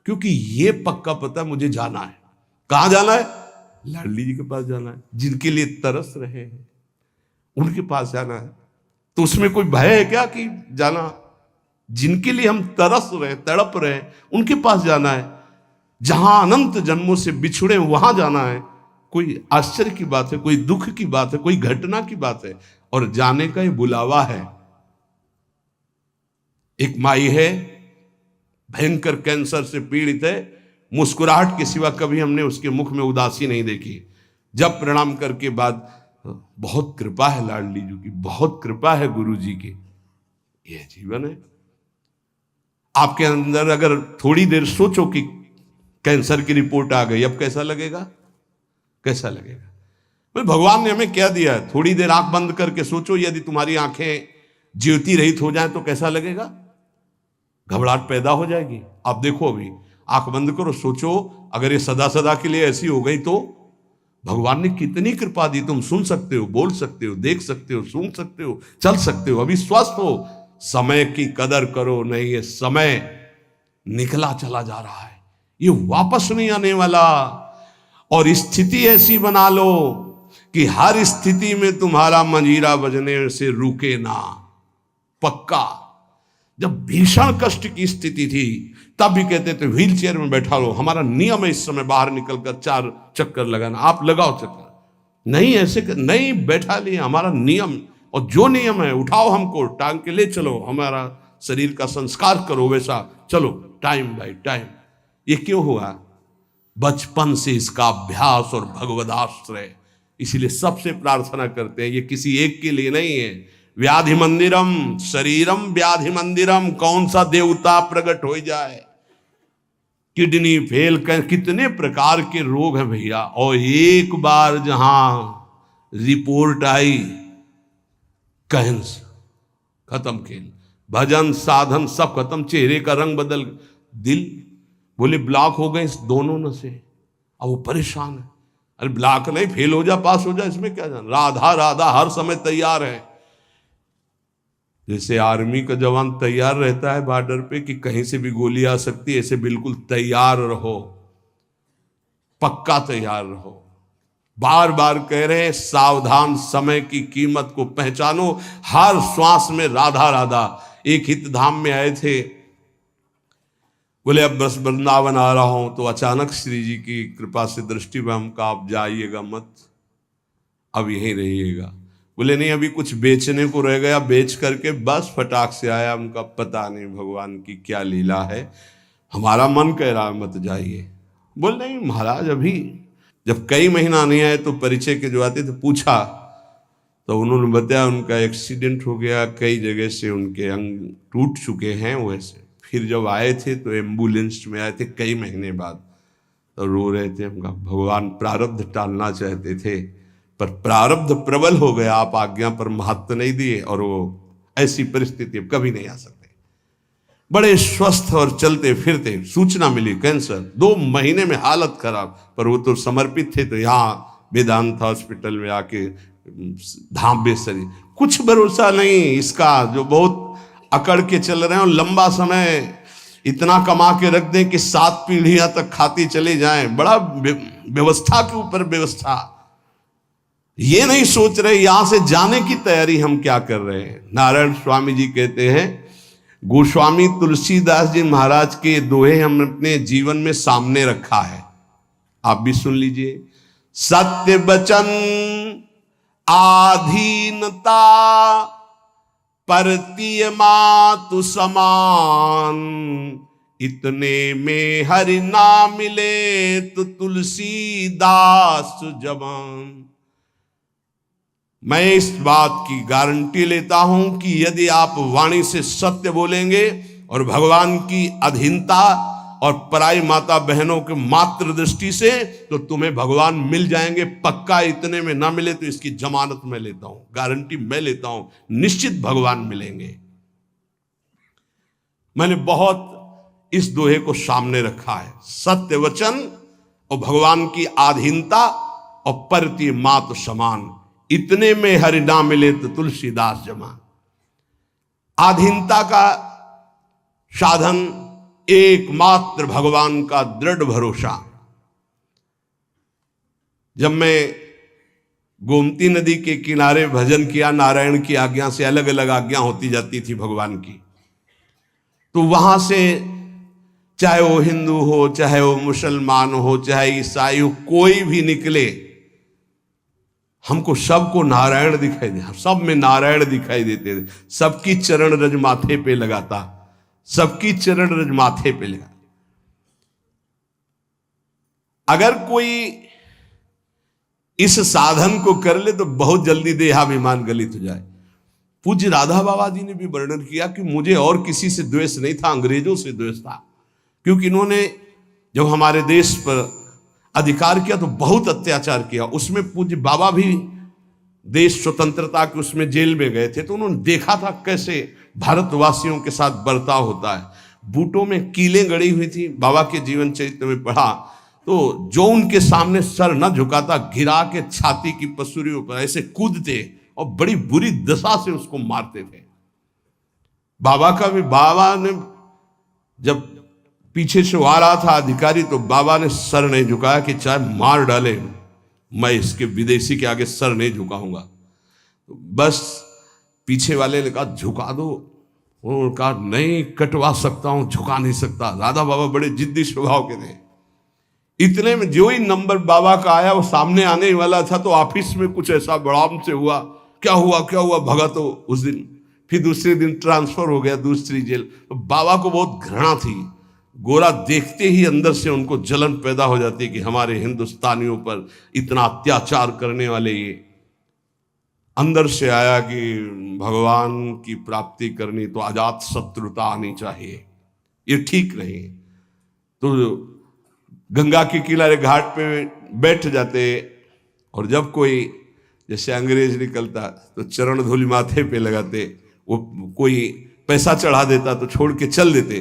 क्योंकि ये पक्का पता मुझे जाना है। कहां जाना है? लाडली जी के पास जाना है, जिनके लिए तरस रहे हैं उनके पास जाना है। तो उसमें कोई भय है क्या कि जाना? जिनके लिए हम तरस रहे, तड़प रहे, उनके पास जाना है। जहां अनंत जन्मों से बिछुड़े वहां जाना है। कोई आश्चर्य की बात है, कोई दुख की बात है, कोई घटना की बात है? और जाने का ये बुलावा है। एक माई है, भयंकर कैंसर से पीड़ित है, मुस्कुराहट के सिवा कभी हमने उसके मुख में उदासी नहीं देखी। जब प्रणाम करके बाद, बहुत कृपा है लाडली जी की, बहुत कृपा है गुरु जी की। यह जीवन है। आपके अंदर अगर थोड़ी देर सोचो कि कैंसर की रिपोर्ट आ गई, अब कैसा लगेगा? कैसा लगेगा? भाई भगवान ने हमें क्या दिया है? थोड़ी देर आंख बंद करके सोचो, यदि तुम्हारी आंखें ज्योति रहित हो जाए तो कैसा लगेगा? घबराहट पैदा हो जाएगी। आप देखो, अभी आंख बंद करो, सोचो अगर ये सदा सदा के लिए ऐसी हो गई तो भगवान ने कितनी कृपा दी। तुम सुन सकते हो, बोल सकते हो, देख सकते हो, सूंघ सकते हो, चल सकते हो, अभी स्वस्थ हो। समय की कदर करो। नहीं, ये समय निकला चला जा रहा है, ये वापस नहीं आने वाला। और स्थिति ऐसी बना लो कि हर स्थिति में तुम्हारा मंजीरा बजने से रुके ना। पक्का। जब भीषण कष्ट की स्थिति थी तब भी कहते थे व्हील चेयर में बैठा लो, हमारा नियम है इस समय बाहर निकलकर 4 चक्कर लगाना, आप लगाओ चक्कर। नहीं, ऐसे नहीं बैठा लिए, हमारा नियम। और जो नियम है, उठाओ हमको, टांग के ले चलो, हमारा शरीर का संस्कार करो वैसा, चलो टाइम बाय टाइम। ये क्यों हुआ? बचपन से इसका अभ्यास और भगवदाश्रय। इसीलिए सबसे प्रार्थना करते हैं, ये किसी एक के लिए नहीं है। व्याधि मंदिरम शरीरम व्याधि मंदिरम, कौन सा देवता प्रकट हो जाए? किडनी फेल कर, कितने प्रकार के रोग हैं भैया। और एक बार जहां रिपोर्ट आई कैंसर, खत्म खेल। भजन साधन सब खत्म, चेहरे का रंग बदल, दिल बोले ब्लॉक हो गए इस दोनों नसें। अब वो परेशान है। अरे ब्लॉक नहीं, फेल हो जा, पास हो जा, इसमें क्या जाना? राधा राधा हर समय तैयार है। जैसे आर्मी का जवान तैयार रहता है बॉर्डर पे कि कहीं से भी गोली आ सकती है, ऐसे बिल्कुल तैयार रहो, पक्का तैयार रहो। बार बार कह रहे हैं सावधान, समय की कीमत को पहचानो, हर श्वास में राधा राधा। एक हित धाम में आए थे, बोले अब बस वृंदावन आ रहा हूं, तो अचानक श्री जी की कृपा से दृष्टि में हम कहा आप जाइएगा मत, अब यहीं रहिएगा। बोले नहीं, अभी कुछ बेचने को रह गया, बेच करके बस फटाक से आया। उनका पता नहीं भगवान की क्या लीला है, हमारा मन कह रहा मत जाइए। बोल नहीं महाराज, अभी जब कई महीना नहीं आए तो परिचय के जो आते थे पूछा, तो उन्होंने बताया उनका एक्सीडेंट हो गया, कई जगह से उनके अंग टूट चुके हैं वैसे। फिर जब आए थे तो एम्बुलेंस में आए थे कई महीने बाद, तो रो रहे थे। उनका भगवान प्रारब्ध टालना चाहते थे पर प्रारब्ध प्रबल हो गया, आप आज्ञा पर महत्व नहीं दिए, और वो ऐसी परिस्थिति अब कभी नहीं आ सकते। बड़े स्वस्थ और चलते फिरते, सूचना मिली कैंसर, 2 महीने में हालत खराब, पर वो तो समर्पित थे, तो यहाँ वेदांत हॉस्पिटल में आके धाम बेसरी। कुछ भरोसा नहीं इसका, जो बहुत अकड़ के चल रहे हैं और लंबा समय इतना कमा के रख दें कि 7 पीढ़ियां तक खाती चले जाएं। बड़ा व्यवस्था के ऊपर व्यवस्था। ये नहीं सोच रहे यहां से जाने की तैयारी हम क्या कर रहे हैं। नारायण स्वामी जी कहते हैं, गोस्वामी तुलसीदास जी महाराज के दोहे हम अपने जीवन में सामने रखा है, आप भी सुन लीजिए। सत्य वचन आधीनता परतीय मातु समान, इतने में हरि ना मिले तो तुलसीदास जवान। मैं इस बात की गारंटी लेता हूं कि यदि आप वाणी से सत्य बोलेंगे और भगवान की अधीनता और पराई माता बहनों के मात्र दृष्टि से, तो तुम्हें भगवान मिल जाएंगे पक्का। इतने में ना मिले तो इसकी जमानत मैं लेता हूं, गारंटी मैं लेता हूं, निश्चित भगवान मिलेंगे। मैंने बहुत इस दोहे को सामने रखा है, सत्य वचन और भगवान की आधीनता और परती मात समान। इतने में हरि ना मिले तो तुलसीदास जमान। आधीनता का साधन एकमात्र भगवान का दृढ़ भरोसा। जब मैं गोमती नदी के किनारे भजन किया, नारायण की आज्ञा से अलग अलग आज्ञा होती जाती थी भगवान की, तो वहां से चाहे वो हिंदू हो, चाहे वो मुसलमान हो, चाहे ईसाई हो, कोई भी निकले, हमको सबको नारायण दिखाई दे, सब में नारायण दिखाई देते थे। सबकी चरण रज माथे पे लगाता, सबकी चरण रज माथे पे लगा। अगर कोई इस साधन को कर ले तो बहुत जल्दी देहाभिमान गलित हो जाए। पूज्य राधा बाबा जी ने भी वर्णन किया कि मुझे और किसी से द्वेष नहीं था, अंग्रेजों से द्वेष था, क्योंकि इन्होंने जब हमारे देश पर अधिकार किया तो बहुत अत्याचार किया। उसमें पूज्य बाबा भी देश स्वतंत्रता के उसमें जेल में गए थे, तो उन्होंने देखा था कैसे भारतवासियों के साथ बर्ताव होता है। बूटों में कीलें गड़ी हुई थी, बाबा के जीवन चरित्र में पढ़ा तो जो उनके सामने सर न झुकाता, गिरा के छाती की पसुरियों पर ऐसे कूदते और बड़ी बुरी दशा से उसको मारते थे। बाबा का भी, बाबा ने जब पीछे से आ रहा था अधिकारी, तो बाबा ने सर नहीं झुकाया कि चाहे मार डाले मैं इसके विदेशी के आगे सर नहीं झुकाऊंगा। तो बस पीछे वाले ने कहा झुका दो, उन्होंने कहा नहीं कटवा सकता हूं, झुका नहीं सकता। राधा बाबा बड़े जिद्दी स्वभाव के थे। इतने में जो ही नंबर बाबा का आया वो सामने आने वाला था, तो ऑफिस में कुछ ऐसा बड़ाम से हुआ, क्या हुआ क्या हुआ, भगा तो उस दिन। फिर दूसरे दिन ट्रांसफर हो गया दूसरी जेल। तो बाबा को बहुत घृणा थी, गोरा देखते ही अंदर से उनको जलन पैदा हो जाती कि हमारे हिंदुस्तानियों पर इतना अत्याचार करने वाले ये। अंदर से आया कि भगवान की प्राप्ति करनी तो अजात शत्रुता आनी चाहिए, ये ठीक नहीं। तो गंगा के किनारे घाट पे बैठ जाते, और जब कोई जैसे अंग्रेज निकलता तो चरण धूलि माथे पे लगाते, वो कोई पैसा चढ़ा देता तो छोड़ के चल देते।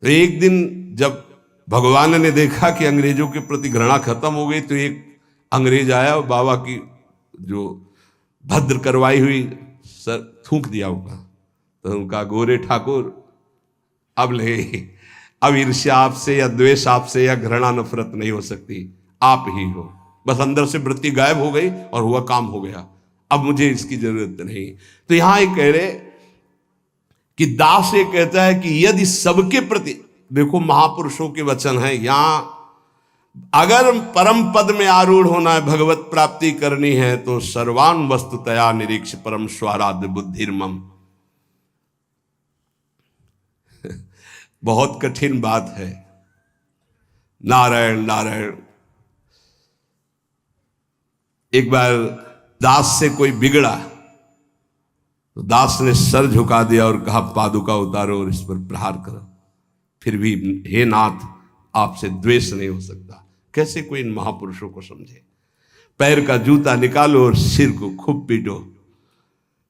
तो एक दिन जब भगवान ने देखा कि अंग्रेजों के प्रति घृणा खत्म हो गई, तो एक अंग्रेज आया और बाबा की जो भद्र करवाई हुई सर थूक दिया उनका। तो उनका गोरे ठाकुर अब ले, अब ईर्ष्या आपसे या द्वेष आपसे या घृणा नफरत नहीं हो सकती, आप ही हो। बस अंदर से वृत्ति गायब हो गई और हुआ काम हो गया, अब मुझे इसकी जरूरत नहीं। तो यहां ये कह रहे कि दास ये कहता है कि यदि सबके प्रति, देखो महापुरुषों के वचन है, यहां अगर परम पद में आरूढ़ होना है, भगवत प्राप्ति करनी है, तो सर्वान वस्तुतया निरीक्ष परम स्वाराध्य बुद्धिर्मम। बहुत कठिन बात है। नारायण नारायण। एक बार दास से कोई बिगड़ा तो दास ने सर झुका दिया और कहा पादुका उतारो और इस पर प्रहार करो। फिर भी हे नाथ आपसे द्वेष नहीं हो सकता। कैसे कोई इन महापुरुषों को समझे। पैर का जूता निकालो और सिर को खूब पीटो,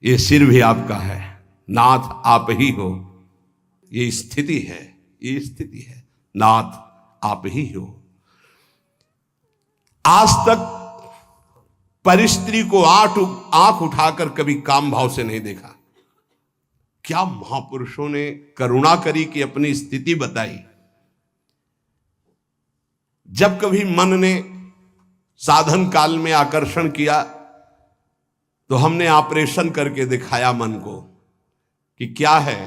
ये सिर भी आपका है, नाथ आप ही हो। ये स्थिति है, ये स्थिति है, नाथ आप ही हो। आज तक परिस्त्री को आंख उठाकर कभी काम भाव से नहीं देखा। क्या महापुरुषों ने करुणा करी कि अपनी स्थिति बताई। जब कभी मन ने साधन काल में आकर्षण किया तो हमने ऑपरेशन करके दिखाया मन को कि क्या है।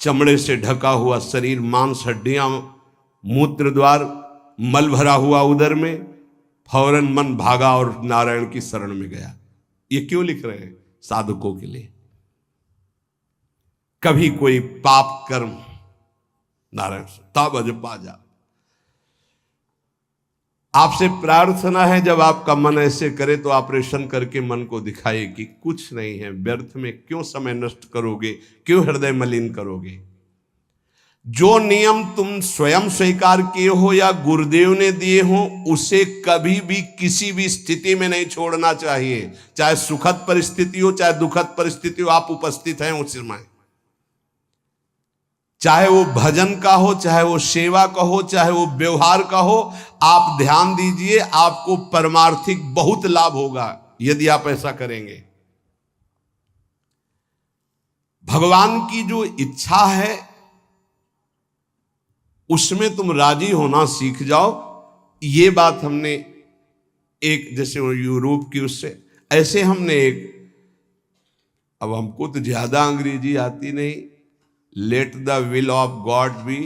चमड़े से ढका हुआ शरीर, मांस हड्डियां, मूत्र द्वार, मल भरा हुआ उदर में, फौरन मन भागा और नारायण की शरण में गया। ये क्यों लिख रहे हैं? साधकों के लिए। कभी कोई पाप कर्म नारायण तब अज पाजा। आपसे प्रार्थना है जब आपका मन ऐसे करे तो ऑपरेशन करके मन को दिखाए कि कुछ नहीं है, व्यर्थ में क्यों समय नष्ट करोगे, क्यों हृदय मलिन करोगे। जो नियम तुम स्वयं स्वीकार किए हो या गुरुदेव ने दिए हो, उसे कभी भी किसी भी स्थिति में नहीं छोड़ना चाहिए। चाहे सुखद परिस्थिति हो, चाहे दुखद परिस्थिति हो, आप उपस्थित हैं उस समय। चाहे वो भजन का हो, चाहे वो सेवा का हो, चाहे वो व्यवहार का हो, आप ध्यान दीजिए, आपको परमार्थिक बहुत लाभ होगा यदि आप ऐसा करेंगे। भगवान की जो इच्छा है उसमें तुम राजी होना सीख जाओ। ये बात हमने एक, जैसे यूरोप की उससे ऐसे हमने एक, अब हमको तो ज्यादा अंग्रेजी आती नहीं, let the will of God be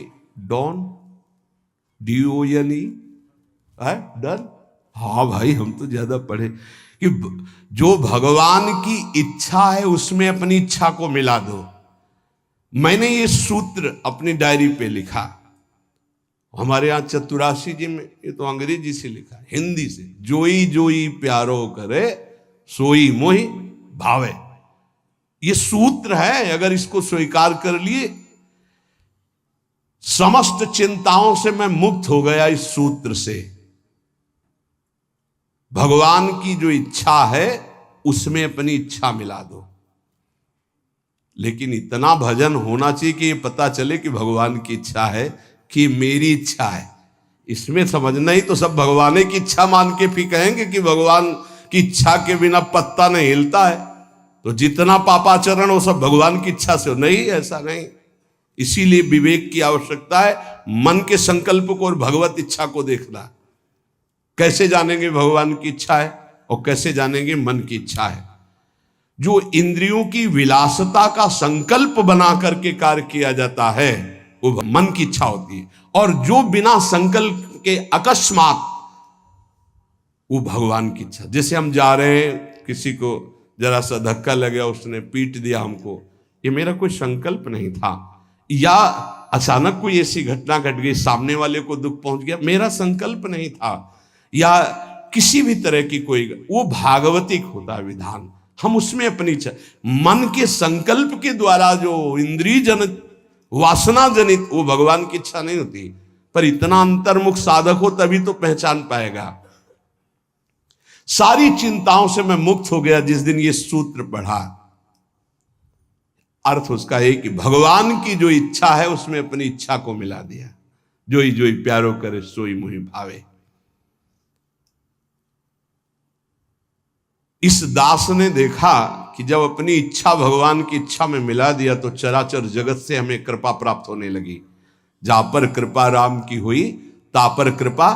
don, DONE है डन। हाँ भाई, हम तो ज्यादा पढ़े कि जो भगवान की इच्छा है उसमें अपनी इच्छा को मिला दो। मैंने ये सूत्र अपनी डायरी पे लिखा। हमारे यहाँ चतुराशी जी में, ये तो अंग्रेजी से लिखा है, हिंदी से, जोई जोई प्यारो करे सोई मोहि भावे। ये सूत्र है, अगर इसको स्वीकार कर लिए, समस्त चिंताओं से मैं मुक्त हो गया इस सूत्र से। भगवान की जो इच्छा है उसमें अपनी इच्छा मिला दो। लेकिन इतना भजन होना चाहिए कि ये पता चले कि भगवान की इच्छा है कि मेरी इच्छा है। इसमें समझना ही तो सब भगवान की इच्छा मान के फिर कहेंगे कि भगवान की इच्छा के बिना पत्ता नहीं हिलता है, तो जितना पापाचरण वो सब भगवान की इच्छा से हो। नहीं, ऐसा नहीं। इसीलिए विवेक की आवश्यकता है, मन के संकल्प को और भगवत इच्छा को देखना। कैसे जानेंगे भगवान की इच्छा है और कैसे जानेंगे मन की इच्छा है। जो इंद्रियों की विलासता का संकल्प बना करके कार्य किया जाता है वो मन की इच्छा होती है, और जो बिना संकल्प के अकस्मात, वो भगवान की इच्छा। जैसे हम जा रहे हैं, किसी को जरा सा धक्का लग गया, उसने पीट दिया हमको, ये मेरा कोई संकल्प नहीं था, या अचानक कोई ऐसी घटना घट गई, सामने वाले को दुख पहुंच गया, मेरा संकल्प नहीं था, या किसी भी तरह की कोई, वो भागवतिक होता है विधान। हम उसमें अपनी इच्छा, मन के संकल्प के द्वारा जो इंद्रिय जनित, वासना जनित, वो भगवान की इच्छा नहीं होती। पर इतना अंतर्मुख साधक हो तभी तो पहचान पाएगा। सारी चिंताओं से मैं मुक्त हो गया जिस दिन ये सूत्र पढ़ा। अर्थ उसका है कि भगवान की जो इच्छा है उसमें अपनी इच्छा को मिला दिया। जोई जोई प्यारो करे सोई मोहि भावे। इस दास ने देखा कि जब अपनी इच्छा भगवान की इच्छा में मिला दिया तो चराचर जगत से हमें कृपा प्राप्त होने लगी। जहां पर कृपा राम की हुई ता पर कृपा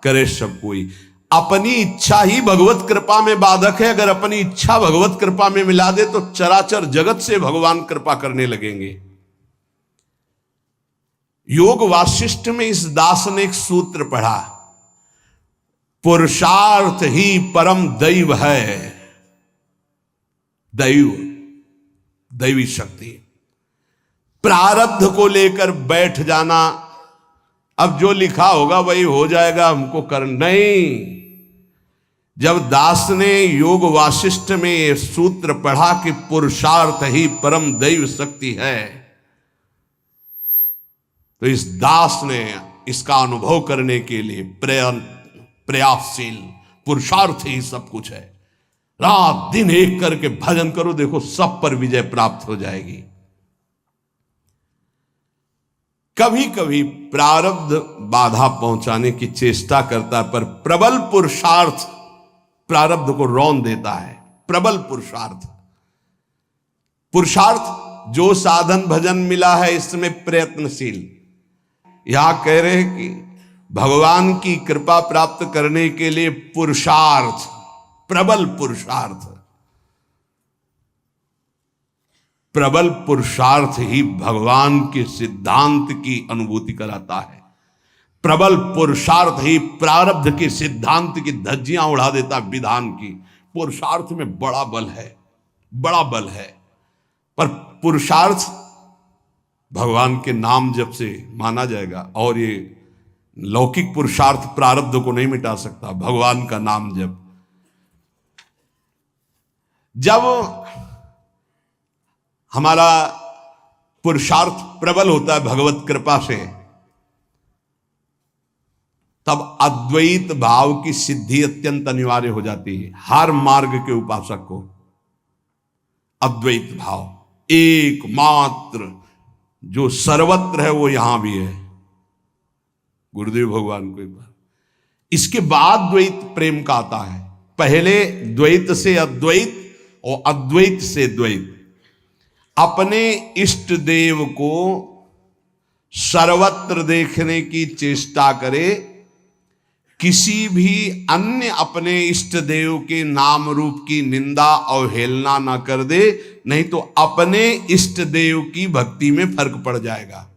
करे सब कोई। अपनी इच्छा ही भगवत कृपा में बाधक है। अगर अपनी इच्छा भगवत कृपा में मिला दे तो चराचर जगत से भगवान कृपा करने लगेंगे। योग वासिष्ठ में इस दास ने एक सूत्र पढ़ा, पुरुषार्थ ही परम दैव है। दैव, दैवी शक्ति। प्रारब्ध को लेकर बैठ जाना, अब जो लिखा होगा वही हो जाएगा, हमको कर नहीं। जब दास ने योग वासिष्ठ में ये सूत्र पढ़ा कि पुरुषार्थ ही परम दैव शक्ति है, तो इस दास ने इसका अनुभव करने के लिए प्रयासशील, पुरुषार्थ ही सब कुछ है। रात दिन एक करके भजन करो, देखो सब पर विजय प्राप्त हो जाएगी। कभी कभी प्रारब्ध बाधा पहुंचाने की चेष्टा करता है, पर प्रबल पुरुषार्थ प्रारब्ध को रौंद देता है। प्रबल पुरुषार्थ, पुरुषार्थ जो साधन भजन मिला है इसमें प्रयत्नशील। यहां कह रहे हैं कि भगवान की कृपा प्राप्त करने के लिए पुरुषार्थ, प्रबल पुरुषार्थ, प्रबल पुरुषार्थ ही भगवान के सिद्धांत की अनुभूति कराता है। प्रबल पुरुषार्थ ही प्रारब्ध के सिद्धांत की धज्जियां उड़ा देता विधान की। पुरुषार्थ में बड़ा बल है, बड़ा बल है। पर पुरुषार्थ भगवान के नाम जप से माना जाएगा। और ये लौकिक पुरुषार्थ प्रारब्ध को नहीं मिटा सकता, भगवान का नाम जप। जब हमारा पुरुषार्थ प्रबल होता है भगवत कृपा से, तब अद्वैत भाव की सिद्धि अत्यंत अनिवार्य हो जाती है। हर मार्ग के उपासक को अद्वैत भाव एकमात्र जो सर्वत्र है वो यहां भी है। गुरुदेव भगवान को एक बार, इसके बाद द्वैत प्रेम का आता है। पहले द्वैत से अद्वैत और अद्वैत से द्वैत। अपने इष्ट देव को सर्वत्र देखने की चेष्टा करे, किसी भी अन्य अपने इष्ट देव के नाम रूप की निंदा अवहेलना ना कर दे, नहीं तो अपने इष्ट देव की भक्ति में फर्क पड़ जाएगा।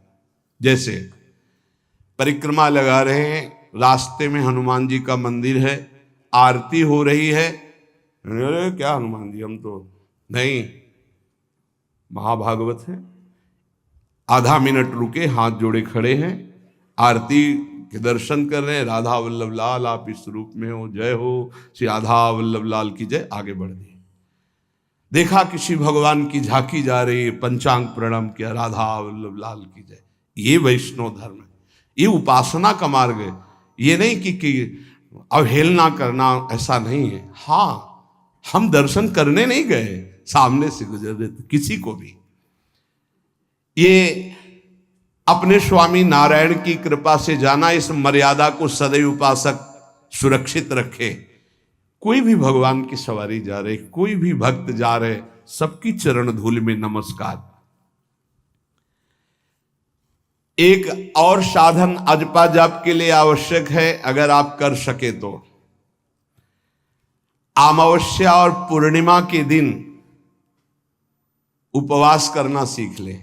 जैसे परिक्रमा लगा रहे हैं, रास्ते में हनुमान जी का मंदिर है, आरती हो रही है, अरे क्या हनुमान जी, हम तो नहीं, महाभागवत है। आधा मिनट रुके, हाथ जोड़े खड़े हैं, आरती के दर्शन कर रहे हैं, राधा वल्लभ लाल आप इस रूप में हो, जय हो श्री राधा वल्लभ लाल की जय। आगे बढ़ दिए, देखा किसी भगवान की झांकी जा रही है, पंचांग प्रणाम किया, राधा वल्लभ लाल की जय। ये वैष्णव धर्म है, ये उपासना का मार्ग है। ये नहीं कि अवहेलना करना, ऐसा नहीं है। हाँ, हम दर्शन करने नहीं गए, सामने से गुजर रहे थे, किसी को भी। ये अपने स्वामी नारायण की कृपा से जाना, इस मर्यादा को सदैव उपासक सुरक्षित रखे। कोई भी भगवान की सवारी जा रहे, कोई भी भक्त जा रहे, सबकी चरण धूल में नमस्कार। एक और साधन अजपा जाप के लिए आवश्यक है, अगर आप कर सके तो अमावस्या और पूर्णिमा के दिन उपवास करना सीख ले।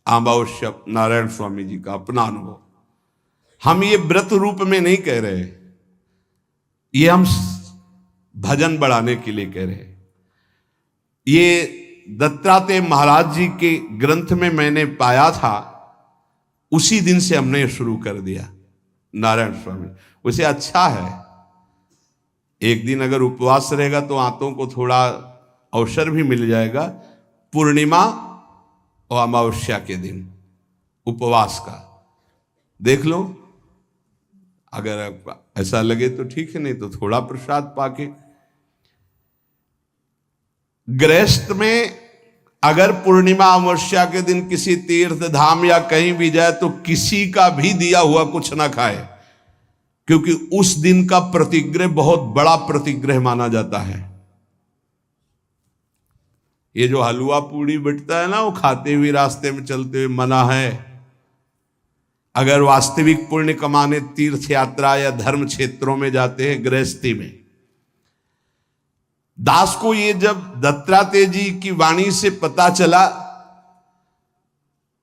अमावस्या नारायण स्वामी जी का अपना अनुभव, हम ये व्रत रूप में नहीं कह रहे, ये हम भजन बढ़ाने के लिए कह रहे। ये दत्तात्रेय महाराज जी के ग्रंथ में मैंने पाया था, उसी दिन से हमने शुरू कर दिया। नारायण स्वामी उसे अच्छा है, एक दिन अगर उपवास रहेगा तो आंतों को थोड़ा अवसर भी मिल जाएगा। पूर्णिमा और अमावस्या के दिन उपवास का देख लो, अगर आपको ऐसा लगे तो ठीक है, नहीं तो थोड़ा प्रसाद पाके। गृहस्थ में अगर पूर्णिमा अमावस्या के दिन किसी तीर्थ धाम या कहीं भी जाए तो किसी का भी दिया हुआ कुछ ना खाए, क्योंकि उस दिन का प्रतिग्रह बहुत बड़ा प्रतिग्रह माना जाता है। ये जो हलवा पूड़ी बिटता है ना, वो खाते हुए रास्ते में चलते हुए मना है। अगर वास्तविक पुण्य कमाने तीर्थ यात्रा या धर्म क्षेत्रों में जाते हैं, गृहस्थी में। दास को ये जब दत्तात्रेय जी की वाणी से पता चला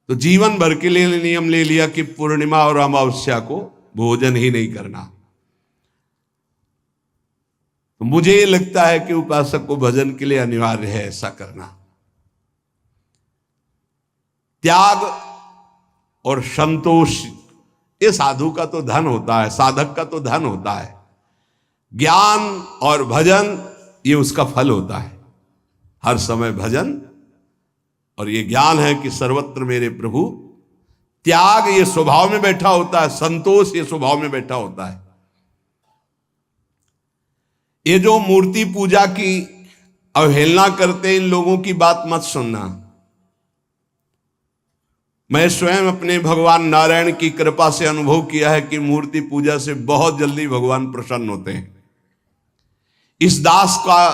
तो जीवन भर के लिए नियम ले लिया कि पूर्णिमा और अमावस्या को भोजन ही नहीं करना। तो मुझे ये लगता है कि उपासक को भजन के लिए अनिवार्य है ऐसा करना। त्याग और संतोष ये साधु का तो धन होता है, साधक का तो धन होता है। ज्ञान और भजन ये उसका फल होता है। हर समय भजन और ये ज्ञान है कि सर्वत्र मेरे प्रभु। त्याग ये स्वभाव में बैठा होता है, संतोष ये स्वभाव में बैठा होता है। ये जो मूर्ति पूजा की अवहेलना करते, इन लोगों की बात मत सुनना। मैं स्वयं अपने भगवान नारायण की कृपा से अनुभव किया है कि मूर्ति पूजा से बहुत जल्दी भगवान प्रसन्न होते हैं। इस दास का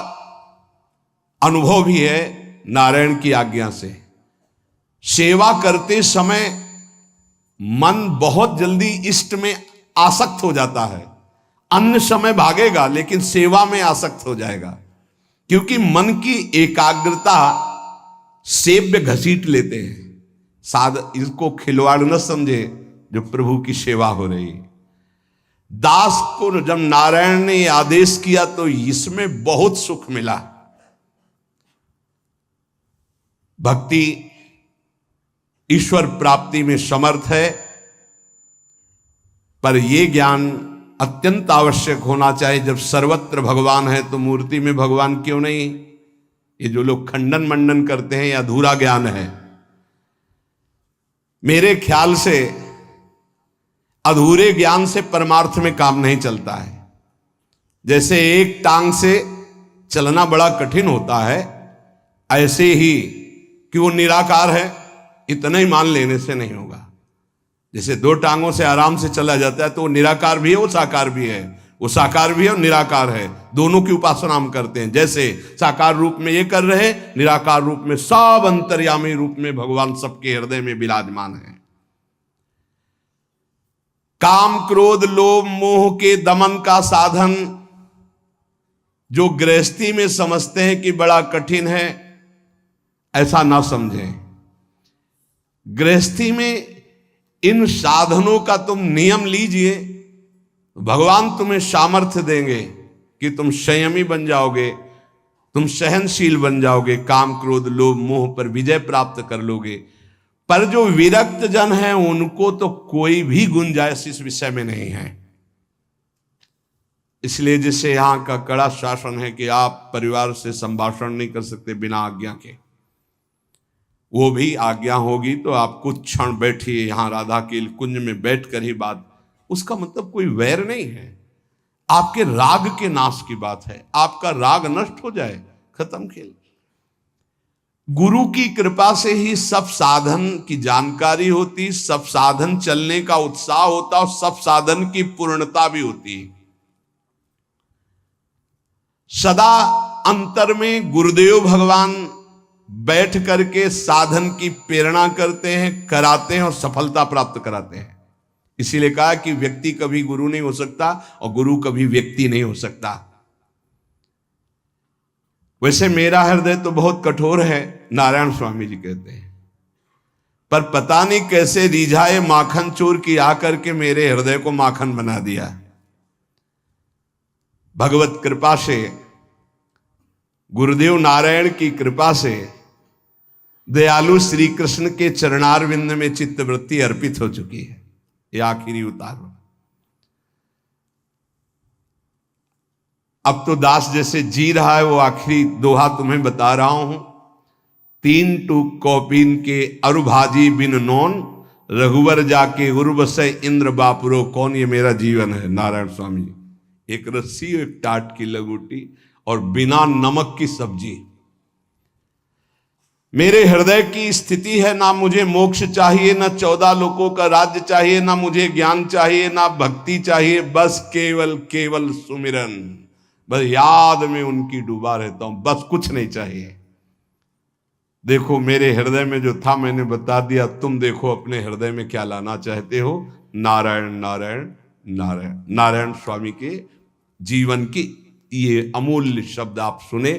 अनुभव भी है नारायण की आज्ञा से। सेवा करते समय मन बहुत जल्दी इष्ट में आसक्त हो जाता है। अन्य समय भागेगा लेकिन सेवा में आसक्त हो जाएगा, क्योंकि मन की एकाग्रता सेव्य घसीट लेते हैं। इसको खिलवाड़ न समझे जो प्रभु की सेवा हो रही है। दास को जब नारायण ने आदेश किया तो इसमें बहुत सुख मिला। भक्ति ईश्वर प्राप्ति में समर्थ है। पर यह ज्ञान अत्यंत आवश्यक होना चाहिए, जब सर्वत्र भगवान है तो मूर्ति में भगवान क्यों नहीं? ये जो लोग खंडन मंडन करते हैं, यह अधूरा ज्ञान है। मेरे ख्याल से अधूरे ज्ञान से परमार्थ में काम नहीं चलता है। जैसे एक टांग से चलना बड़ा कठिन होता है, ऐसे ही कि वो निराकार है इतना ही मान लेने से नहीं होगा। जैसे दो टांगों से आराम से चला जाता है तो वो निराकार भी है, वो साकार भी है, वो साकार भी है और निराकार है, दोनों की उपासना हम करते हैं। जैसे साकार रूप में ये कर रहे हैं, निराकार रूप में सब अंतर्यामी रूप में भगवान सबके हृदय में विराजमान है। काम क्रोध लोभ मोह के दमन का साधन जो गृहस्थी में समझते हैं कि बड़ा कठिन है, ऐसा ना समझें। गृहस्थी में इन साधनों का तुम नियम लीजिए, भगवान तुम्हें सामर्थ्य देंगे कि तुम संयमी बन जाओगे, तुम सहनशील बन जाओगे, काम क्रोध लोभ मोह पर विजय प्राप्त कर लोगे। पर जो विरक्त जन है उनको तो कोई भी गुंजाइश इस विषय में नहीं है। इसलिए जिससे यहां का कड़ा शासन है कि आप परिवार से संभाषण नहीं कर सकते बिना आज्ञा के, वो भी आज्ञा होगी तो आप कुछ क्षण बैठिए यहां राधा के कुंज में बैठकर ही बात, उसका मतलब कोई वैर नहीं है, आपके राग के नाश की बात है। आपका राग नष्ट हो जाए, खत्म खेल। गुरु की कृपा से ही सब साधन की जानकारी होती, सब साधन चलने का उत्साह होता और सब साधन की पूर्णता भी होती। सदा अंतर में गुरुदेव भगवान बैठ करके साधन की प्रेरणा करते हैं, कराते हैं और सफलता प्राप्त कराते हैं। इसीलिए कहा कि व्यक्ति कभी गुरु नहीं हो सकता और गुरु कभी व्यक्ति नहीं हो सकता। वैसे मेरा हृदय तो बहुत कठोर है, नारायण स्वामी जी कहते हैं, पर पता नहीं कैसे रिझाए माखन चोर की आकर के मेरे हृदय को माखन बना दिया। भगवत कृपा से, गुरुदेव नारायण की कृपा से दयालु श्री कृष्ण के चरणारविंद में चित्तवृत्ति अर्पित हो चुकी है। ये आखिरी उतार। अब तो दास जैसे जी रहा है, वो आखिरी दोहा तुम्हें बता रहा हूं। 3 टूक कौपीन के अरुभाजी बिन नोन, रघुवर जाके उर्वसय इंद्र बापुरो कौन। ये मेरा जीवन है नारायण स्वामी जी। एक रस्सी, एक टाट की लगोटी और बिना नमक की सब्जी। मेरे हृदय की स्थिति है, ना मुझे मोक्ष चाहिए, ना 14 लोकों का राज्य चाहिए, ना मुझे ज्ञान चाहिए, ना भक्ति चाहिए, बस केवल केवल सुमिरन, बस याद में उनकी डूबा रहता हूं, बस कुछ नहीं चाहिए। देखो मेरे हृदय में जो था मैंने बता दिया, तुम देखो अपने हृदय में क्या लाना चाहते हो। नारायण नारायण नारायण। नारायण स्वामी के जीवन की ये अमूल्य शब्द आप सुने।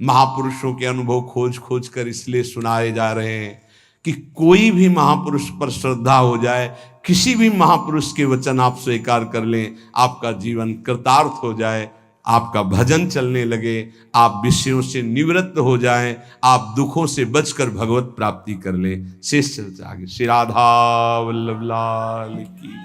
महापुरुषों के अनुभव खोज खोज कर इसलिए सुनाए जा रहे हैं कि कोई भी महापुरुष पर श्रद्धा हो जाए, किसी भी महापुरुष के वचन आप स्वीकार कर लें, आपका जीवन कृतार्थ हो जाए, आपका भजन चलने लगे, आप विषयों से निवृत्त हो जाएं, आप दुखों से बचकर भगवत प्राप्ति कर लें। शेष चलते आगे। श्री राधा वल्लभ लाल की।